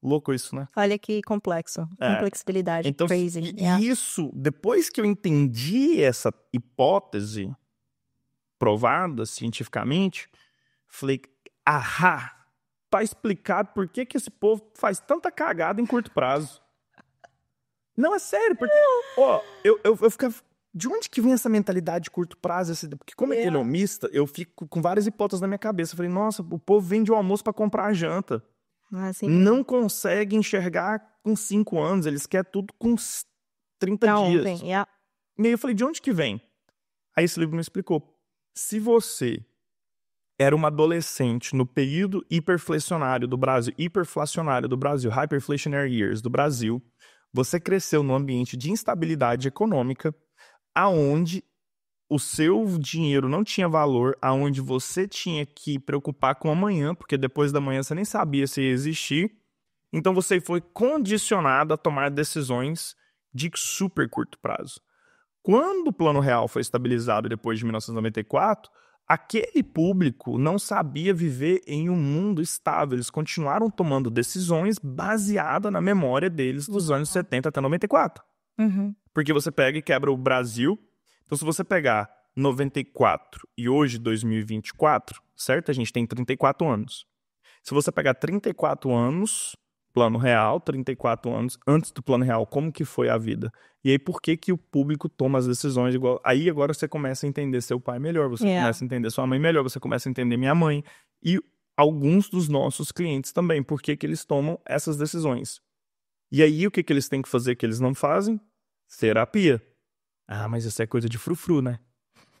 Louco isso, né? Olha que complexo. Complexibilidade, então, crazy. Isso, depois que eu entendi essa hipótese provada cientificamente, falei, tá explicado por que esse povo faz tanta cagada em curto prazo. Não, é sério, porque, eu ficava... De onde que vem essa mentalidade de curto prazo? Porque como economista, eu fico com várias hipóteses na minha cabeça. Eu falei, nossa, o povo vende o almoço pra comprar a janta. Assim, não consegue enxergar com 5 anos, eles querem tudo com 30 dias. E aí eu falei, de onde que vem? Aí esse livro me explicou. Se você era uma adolescente no período hiperflacionário do Brasil, hyperinflationary years do Brasil, você cresceu num ambiente de instabilidade econômica, aonde o seu dinheiro não tinha valor, aonde você tinha que preocupar com amanhã, porque depois da manhã você nem sabia se ia existir. Então você foi condicionado a tomar decisões de super curto prazo. Quando o Plano Real foi estabilizado depois de 1994, aquele público não sabia viver em um mundo estável. Eles continuaram tomando decisões baseadas na memória deles dos anos 70 até 94. Porque você pega e quebra o Brasil. Então, se você pegar 94 e hoje 2024, certo? A gente tem 34 anos. Se você pegar 34 anos, Plano Real, 34 anos antes do Plano Real, como que foi a vida? E aí, por que o público toma as decisões igual? Aí, agora você começa a entender seu pai melhor, você começa a entender sua mãe melhor, você começa a entender minha mãe e alguns dos nossos clientes também, por que eles tomam essas decisões. E aí, o que eles têm que fazer que eles não fazem? Terapia. Mas isso é coisa de frufru, né?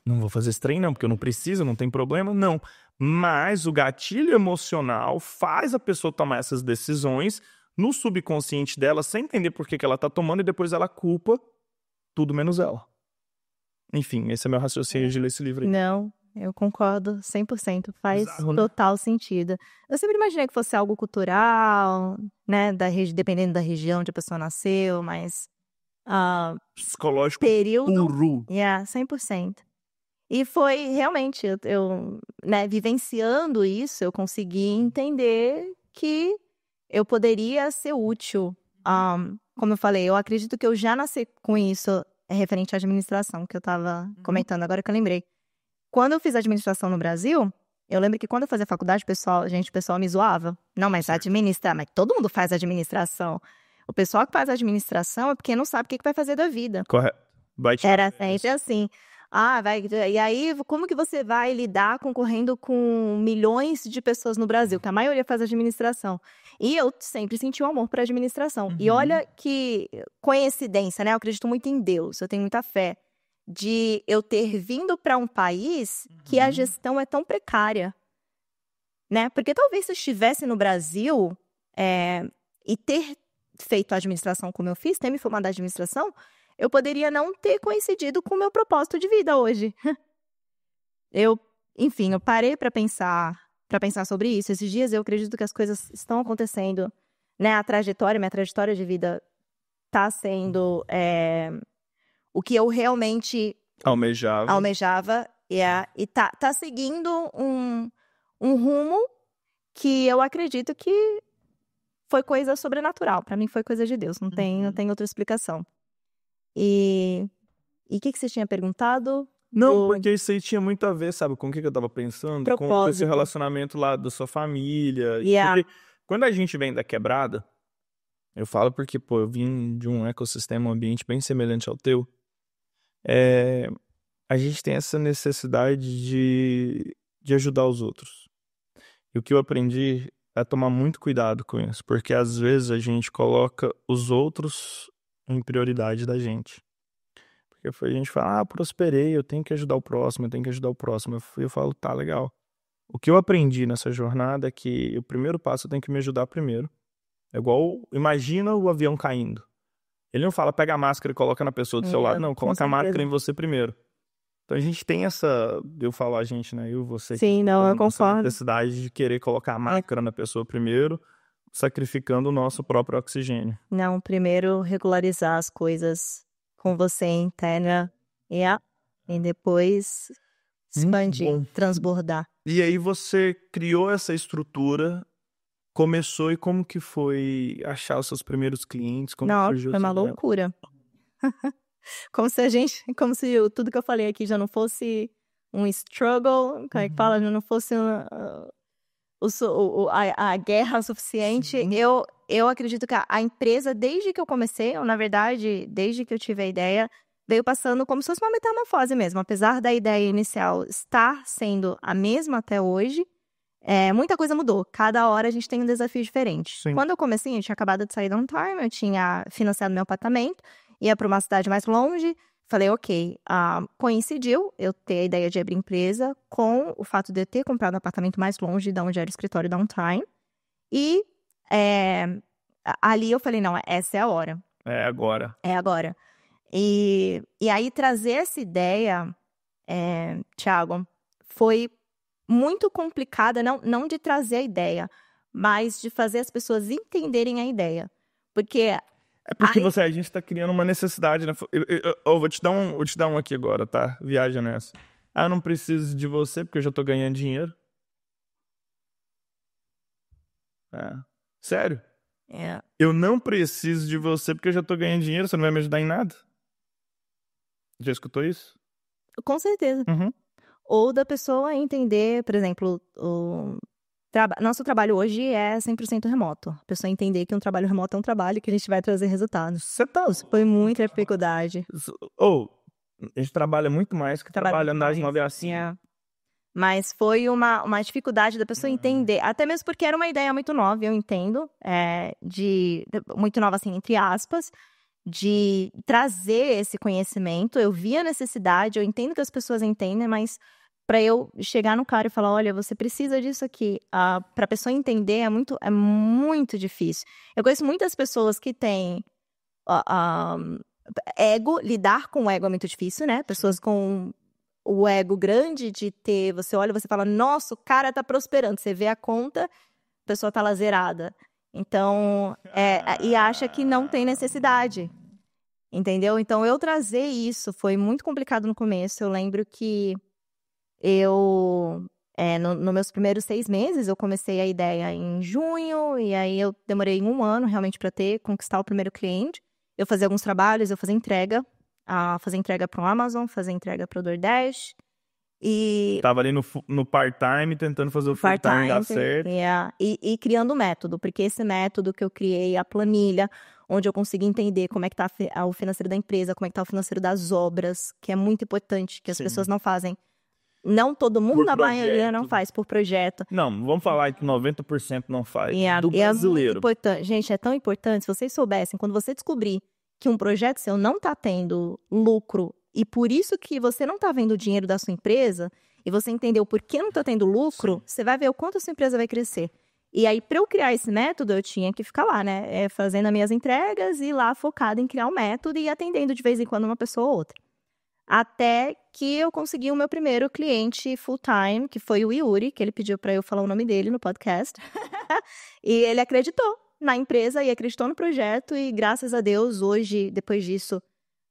Não vou fazer esse trem não, porque eu não preciso, não tem problema, não. Mas o gatilho emocional faz a pessoa tomar essas decisões no subconsciente dela, sem entender por que ela tá tomando, e depois ela culpa tudo menos ela. Enfim, esse é meu raciocínio de ler esse livro aí. Não, eu concordo 100%. Faz total sentido. Eu sempre imaginei que fosse algo cultural, né? Dependendo da região onde a pessoa nasceu, mas... psicológico período, puro. 100%. E foi realmente, eu vivenciando isso, eu consegui entender que eu poderia ser útil. Como eu falei, eu acredito que eu já nasci com isso referente à administração, que eu estava comentando agora que eu lembrei. Quando eu fiz administração no Brasil, eu lembro que quando eu fazia faculdade, o pessoal me zoava. Não, mas mas todo mundo faz administração. O pessoal que faz administração é porque não sabe o que vai fazer da vida. Correto. Era sempre assim. E aí, como que você vai lidar concorrendo com milhões de pessoas no Brasil? Que a maioria faz administração. E eu sempre senti um amor por administração. E olha que coincidência, né? Eu acredito muito em Deus, eu tenho muita fé. De eu ter vindo para um país que a gestão é tão precária. Né? Porque talvez se eu estivesse no Brasil e ter feito a administração como eu fiz, ter me formado na administração, eu poderia não ter coincidido com o meu propósito de vida hoje. Eu parei para pensar sobre isso. Esses dias eu acredito que as coisas estão acontecendo, né? Minha trajetória de vida está sendo o que eu realmente Almejava. E tá seguindo um rumo que eu acredito que foi coisa sobrenatural. Pra mim foi coisa de Deus, não tem outra explicação. E o que você tinha perguntado? Não, porque isso aí tinha muito a ver, sabe, com o que eu tava pensando? Propósito. Com esse relacionamento lá da sua família. Yeah. Porque quando a gente vem da quebrada, eu falo porque, pô, eu vim de um ecossistema, um ambiente bem semelhante ao teu. A gente tem essa necessidade de ajudar os outros. E o que eu aprendi é tomar muito cuidado com isso, porque às vezes a gente coloca os outros em prioridade da gente. Porque a gente fala, prosperei, eu tenho que ajudar o próximo, eu tenho que ajudar o próximo. Eu falo, tá, legal. O que eu aprendi nessa jornada é que o primeiro passo eu tenho que me ajudar primeiro. É igual, imagina o avião caindo. Ele não fala, pega a máscara e coloca na pessoa do seu lado. Não, coloca a máscara em você primeiro. Então a gente tem essa, eu falo a gente, né, eu, você. Sim, não, eu concordo. Necessidade de querer colocar a máscara na pessoa primeiro, sacrificando o nosso próprio oxigênio. Não, primeiro regularizar as coisas com você interna e depois expandir, transbordar. E aí você criou essa estrutura, começou e como que foi achar os seus primeiros clientes? Como não, surgiu foi uma loucura. Como se tudo que eu falei aqui já não fosse um struggle, como é que fala? Já não fosse a guerra suficiente. Eu acredito que a empresa, desde que eu comecei, ou na verdade, desde que eu tive a ideia, veio passando como se fosse uma metamorfose mesmo. Apesar da ideia inicial estar sendo a mesma até hoje, muita coisa mudou. Cada hora a gente tem um desafio diferente. Sim. Quando eu comecei, eu tinha acabado de sair da Downtime, eu tinha financiado meu apartamento, ia para uma cidade mais longe. Falei, ok, coincidiu eu ter a ideia de abrir empresa com o fato de eu ter comprado um apartamento mais longe de onde era o escritório da Downtime. E ali eu falei, não, essa é a hora. É agora. É agora. E aí trazer essa ideia, Thiago, foi muito complicada, não de trazer a ideia, mas de fazer as pessoas entenderem a ideia. Porque... a gente tá criando uma necessidade, né? Eu vou te dar um aqui agora, tá? Viaja nessa. Eu não preciso de você porque eu já tô ganhando dinheiro. Sério? Eu não preciso de você porque eu já tô ganhando dinheiro, você não vai me ajudar em nada? Já escutou isso? Com certeza. Uhum. Ou da pessoa entender, por exemplo, nosso trabalho hoje é 100% remoto. A pessoa entender que um trabalho remoto é um trabalho que a gente vai trazer resultados. Isso foi muita dificuldade. A gente trabalha muito mais que trabalhando nas 9 horas assim. Mas foi uma dificuldade da pessoa entender. Até mesmo porque era uma ideia muito nova, eu entendo. Muito nova, assim, entre aspas. De trazer esse conhecimento. Eu vi a necessidade, eu entendo que as pessoas entendem, mas... Para eu chegar no cara e falar, olha, você precisa disso aqui. Para a pessoa entender é muito difícil. Eu conheço muitas pessoas que têm ego. Lidar com o ego é muito difícil, né? Pessoas com o ego grande de ter... Você olha e você fala, nossa, o cara tá prosperando. Você vê a conta, a pessoa tá lá zerada. Então, e acha que não tem necessidade. Entendeu? Então, eu trazer isso foi muito complicado no começo. Eu lembro que nos meus primeiros 6 meses, eu comecei a ideia em junho, e aí eu demorei 1 ano realmente para conquistar o primeiro cliente. Eu fazia alguns trabalhos, eu fazia entrega para o Amazon, fazia entrega para o DoorDash. E tava ali no part-time, tentando fazer o full-time dar certo. E criando um método, porque esse método que eu criei, a planilha, onde eu consegui entender como é que tá o financeiro da empresa, como é que tá o financeiro das obras, que é muito importante, que as pessoas não fazem. Não todo mundo, a maioria não faz por projeto. Não, vamos falar que 90% não faz. Do brasileiro. É muito importante. Gente, é tão importante. Se vocês soubessem, quando você descobrir que um projeto seu não está tendo lucro, e por isso que você não está vendo o dinheiro da sua empresa, e você entendeu por que não está tendo lucro, você vai ver o quanto a sua empresa vai crescer. E aí, para eu criar esse método, eu tinha que ficar lá, né? Fazendo as minhas entregas e lá focada em criar um método e atendendo de vez em quando uma pessoa ou outra. Até que eu consegui o meu primeiro cliente full-time, que foi o Yuri, que ele pediu para eu falar o nome dele no podcast. E ele acreditou na empresa e acreditou no projeto. E graças a Deus, hoje, depois disso,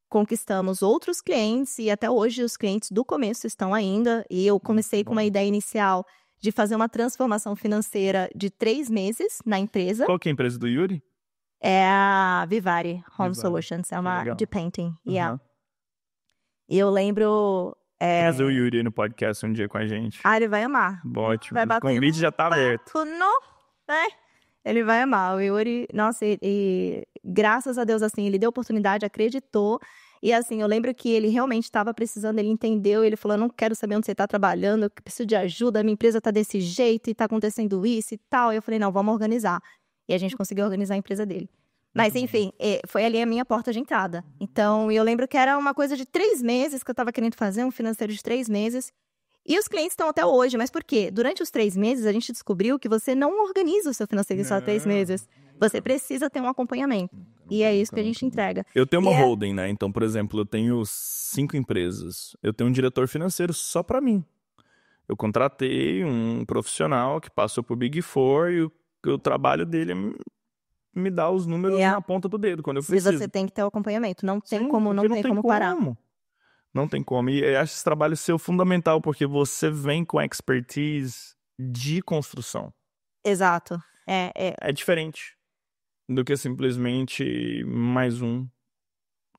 conquistamos outros clientes e até hoje os clientes do começo estão ainda. E eu comecei com uma ideia inicial de fazer uma transformação financeira de 3 meses na empresa. Qual que é a empresa do Yuri? É a Vivari Home Vivari. Solutions, é uma Legal. de painting. Uhum. Yeah. E eu lembro... Trazer o Yuri aí no podcast um dia com a gente. ele vai amar. Ótimo. Vai O bater convite já tá aberto. Ele vai amar. O Yuri, nossa, e graças a Deus, assim, ele deu oportunidade, acreditou. E assim, eu lembro que ele realmente estava precisando, ele entendeu, ele falou, eu não quero saber onde você está trabalhando, eu preciso de ajuda, minha empresa está desse jeito e tá acontecendo isso e tal. E eu falei, não, vamos organizar. E a gente conseguiu organizar a empresa dele. Mas, enfim, foi ali a minha porta de entrada. Então, eu lembro que era uma coisa de 3 meses que eu estava querendo fazer, um financeiro de 3 meses. E os clientes estão até hoje, mas por quê? Durante os 3 meses, a gente descobriu que você não organiza o seu financeiro em só 3 meses. Você precisa ter um acompanhamento. E é isso que a gente entrega. Eu tenho uma holding, né? Então, por exemplo, eu tenho 5 empresas. Eu tenho um diretor financeiro só para mim. Eu contratei um profissional que passou por Big Four e o trabalho dele é me dar os números na ponta do dedo, quando eu preciso. E você tem que ter o acompanhamento. Não tem como, não tem como parar. Não tem como. E eu acho esse trabalho seu fundamental, porque você vem com expertise de construção. Exato. É diferente do que simplesmente mais um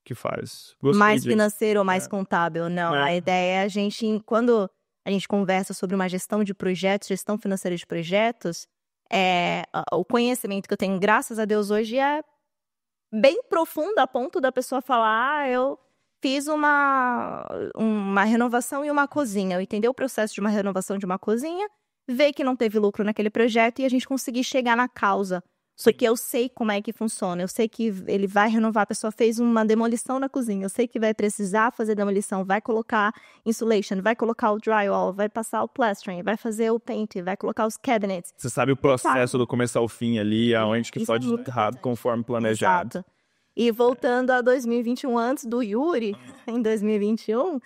que faz. Mais financeiro ou mais contábil. Não, a ideia é a gente, quando a gente conversa sobre uma gestão de projetos, gestão financeira de projetos, o conhecimento que eu tenho, graças a Deus, hoje é bem profundo, a ponto da pessoa falar, eu fiz uma renovação e uma cozinha. Eu entendi o processo de uma renovação de uma cozinha, ver que não teve lucro naquele projeto e a gente conseguir chegar na causa. Porque eu sei como é que funciona, eu sei que ele vai renovar, a pessoa fez uma demolição na cozinha, eu sei que vai precisar fazer demolição, vai colocar insulation, vai colocar o drywall, vai passar o plastering, vai fazer o paint, vai colocar os cabinets. Você sabe o processo do começo ao fim ali, aonde que pode dar errado conforme planejado. Exato. E voltando a 2021, antes do Yuri, em 2021,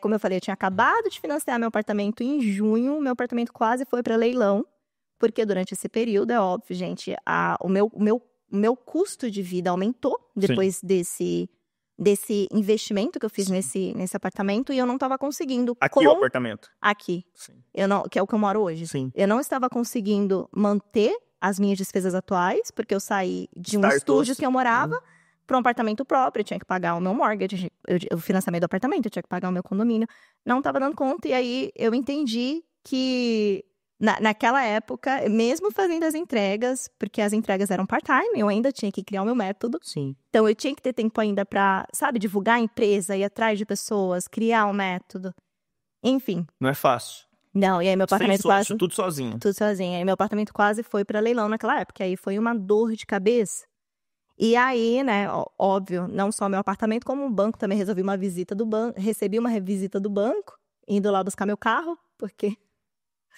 como eu falei, eu tinha acabado de financiar meu apartamento em junho, meu apartamento quase foi para leilão. Porque durante esse período, é óbvio, gente, o meu custo de vida aumentou depois desse investimento que eu fiz nesse apartamento e eu não estava conseguindo... Aqui o apartamento? Aqui. Sim. Que é o que eu moro hoje. Sim. Eu não estava conseguindo manter as minhas despesas atuais, porque eu saí de um estúdio que eu morava para um apartamento próprio, eu tinha que pagar o meu mortgage, o financiamento do apartamento, eu tinha que pagar o meu condomínio. Não estava dando conta e aí eu entendi que... Naquela época, mesmo fazendo as entregas, porque as entregas eram part-time, eu ainda tinha que criar o meu método. Sim. Então, eu tinha que ter tempo ainda para, divulgar a empresa, ir atrás de pessoas, criar um método. Enfim. Não é fácil. Não, e aí meu apartamento quase... Tudo sozinho. Tudo sozinho. Aí meu apartamento quase foi para leilão naquela época. Aí foi uma dor de cabeça. E aí, né, óbvio, não só meu apartamento, como o banco também recebi uma visita do banco, indo lá buscar meu carro, porque...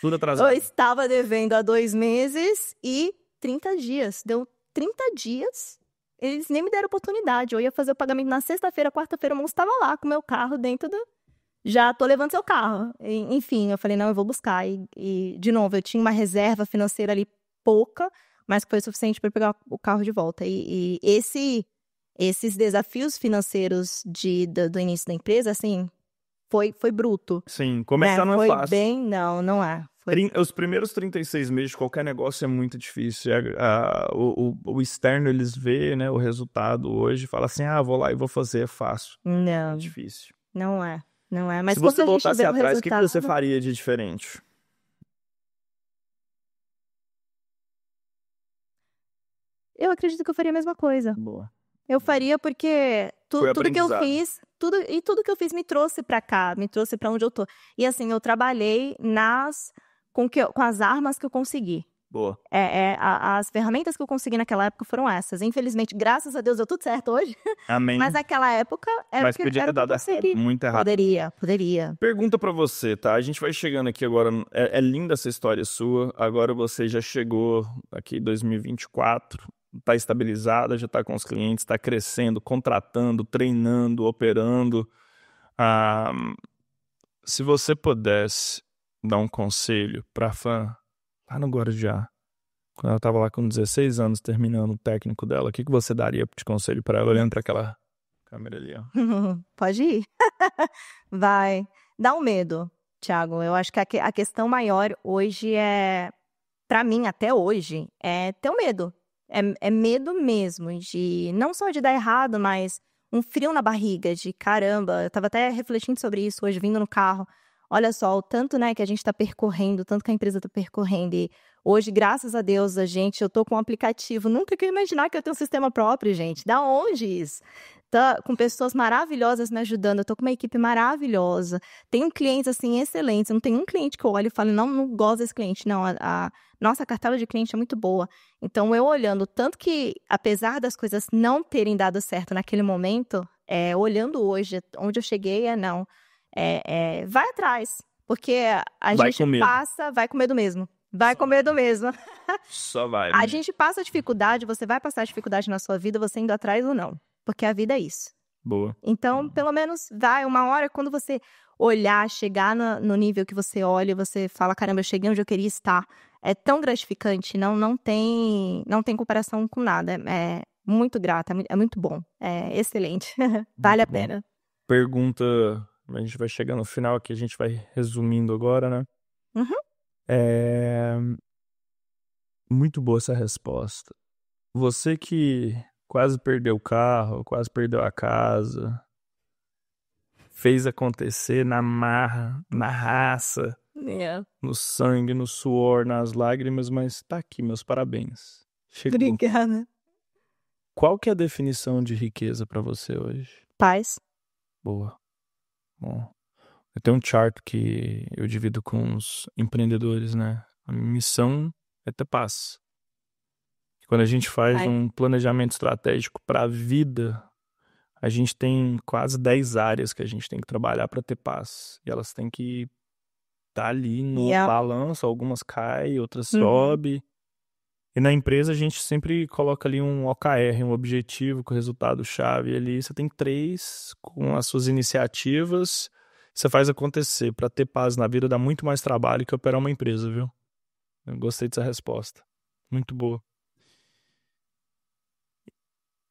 Tudo atrasado. Eu estava devendo há 2 meses e 30 dias. Deu 30 dias, eles nem me deram oportunidade. Eu ia fazer o pagamento na sexta-feira, quarta-feira, o moço estava lá com o meu carro dentro do... Já tô levando seu carro. Enfim, eu falei, não, eu vou buscar. E de novo, eu tinha uma reserva financeira ali pouca, mas que foi suficiente para pegar o carro de volta. E esses desafios financeiros do início da empresa, assim... Foi bruto. Sim, começar não é fácil. Não é. Os primeiros 36 meses de qualquer negócio é muito difícil. O externo, eles vê, né, o resultado hoje e fala assim, vou lá e vou fazer, é fácil. Não. É difícil. Não é. Mas se você voltasse atrás, o que você faria de diferente? Eu acredito que eu faria a mesma coisa. Boa. Eu faria porque tudo que eu fiz, tudo que eu fiz me trouxe pra cá, me trouxe pra onde eu tô. E assim, eu trabalhei com as armas que eu consegui. Boa. As ferramentas que eu consegui naquela época foram essas. Infelizmente, graças a Deus, deu tudo certo hoje. Amém. Mas naquela época era Mas podia ter dado muito errado. Poderia. Pergunta pra você, tá? A gente vai chegando aqui agora. É linda essa história sua. Agora você já chegou aqui em 2024. Está estabilizada, já está com os clientes, está crescendo, contratando, treinando, operando. Se você pudesse dar um conselho para a Fran, lá no Guarujá, quando ela estava lá com 16 anos terminando o técnico dela, o que você daria de conselho para ela, olhando para aquela câmera ali, ó. Pode ir. Vai. Dá um medo, Thiago. Eu acho que a questão maior hoje pra mim, até hoje, é ter o medo. É medo mesmo, não só de dar errado, mas um frio na barriga, de caramba. Eu tava até refletindo sobre isso hoje, vindo no carro. Olha só, o tanto, né, que a gente tá percorrendo, o tanto que a empresa tá percorrendo. E hoje, graças a Deus, eu tô com um aplicativo. Nunca que eu ia imaginar que eu tenho um sistema próprio, gente. Da onde isso? Tá com pessoas maravilhosas me ajudando. Eu tô com uma equipe maravilhosa. Tenho clientes, assim, excelentes. Não tem um cliente que eu olho e falo, não gosto desse cliente. Não, a nossa cartela de cliente é muito boa. Então, eu olhando, tanto que, apesar das coisas não terem dado certo naquele momento, olhando hoje, onde eu cheguei, vai atrás. Porque a Vai gente com medo. vai com medo mesmo. Vai com medo mesmo. Só vai. A gente passa dificuldade, você vai passar dificuldade na sua vida, você indo atrás ou não. Porque a vida é isso. Boa. Então, pelo menos, vai uma hora, quando você olhar, chegar no nível que você olha, você fala, caramba, eu cheguei onde eu queria estar. É tão gratificante, não tem comparação com nada. É muito grata, é muito bom. É excelente. Vale a pena. Pergunta, a gente vai chegar no final aqui, a gente vai resumindo agora, né? Muito boa essa resposta. Você que quase perdeu o carro, quase perdeu a casa, fez acontecer na marra, na raça, no sangue, no suor, nas lágrimas, mas tá aqui, meus parabéns. Chegou. Obrigada. Qual que é a definição de riqueza pra você hoje? Paz. Boa. Bom, eu tenho um chart que eu divido com os empreendedores, né? A minha missão é ter paz. Quando a gente faz um planejamento estratégico para a vida, a gente tem quase 10 áreas que a gente tem que trabalhar para ter paz. E elas têm que estar ali no balanço, algumas caem, outras sobem. E na empresa a gente sempre coloca ali um OKR, um objetivo com resultado-chave ali. Você tem 3 com as suas iniciativas, você faz acontecer. Para ter paz na vida dá muito mais trabalho que operar uma empresa, viu? Eu gostei dessa resposta. Muito boa.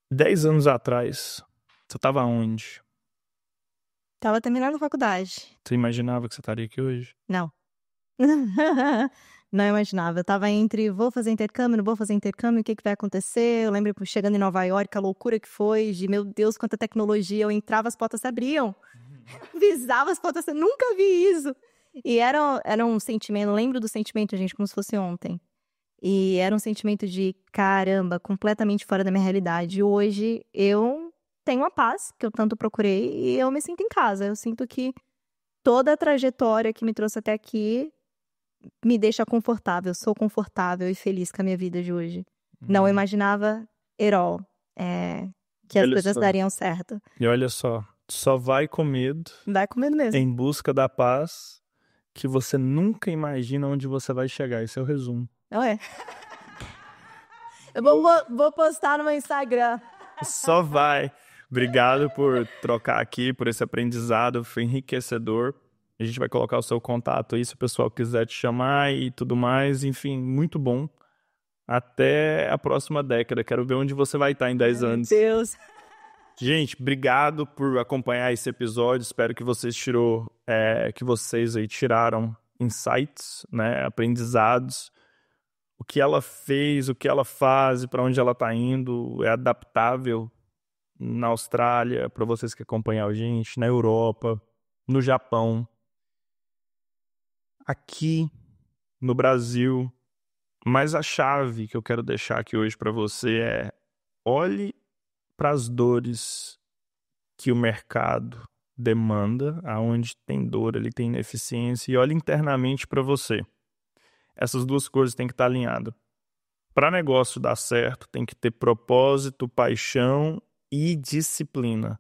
10 anos atrás, você estava onde? Tava terminando a faculdade. Você imaginava que você estaria aqui hoje? Não. Não imaginava. Eu tava entre vou fazer intercâmbio, não vou fazer intercâmbio, o que vai acontecer? Eu lembro chegando em Nova York, a loucura que foi, de meu Deus, quanta tecnologia. Eu entrava, as portas se abriam. Visava as portas, eu nunca vi isso. E era um sentimento, eu lembro do sentimento, gente, como se fosse ontem. E era um sentimento de, caramba, completamente fora da minha realidade. Hoje, eu tenho a paz que eu tanto procurei e eu me sinto em casa. Eu sinto que toda a trajetória que me trouxe até aqui me deixa confortável. Eu sou confortável e feliz com a minha vida de hoje. Não imaginava at all, que as coisas dariam certo. E olha só vai com medo. Vai com medo mesmo. Em busca da paz, que você nunca imagina onde você vai chegar. Esse é o resumo. Eu vou postar no meu Instagram. Só vai. Obrigado por trocar aqui, por esse aprendizado. Foi enriquecedor. A gente vai colocar o seu contato aí, se o pessoal quiser te chamar e tudo mais. Enfim, muito bom. Até a próxima década. Quero ver onde você vai estar em 10 anos. Meu Deus. Gente, obrigado por acompanhar esse episódio. Espero que vocês aí tiraram insights, né, aprendizados. O que ela fez, o que ela faz, para onde ela está indo, é adaptável na Austrália, para vocês que acompanham a gente, na Europa, no Japão, aqui no Brasil. Mas a chave que eu quero deixar aqui hoje para você é: olhe para as dores que o mercado demanda, aonde tem dor, ali tem ineficiência, e olhe internamente para você. Essas duas coisas têm que estar alinhadas. Para negócio dar certo, tem que ter propósito, paixão e disciplina.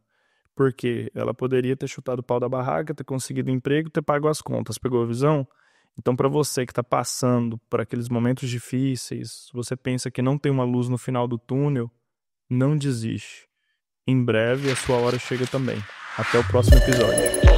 Porque ela poderia ter chutado o pau da barraca, ter conseguido emprego, ter pago as contas. Pegou a visão? Então, para você que está passando por aqueles momentos difíceis, você pensa que não tem uma luz no final do túnel, não desiste. Em breve a sua hora chega também. Até o próximo episódio.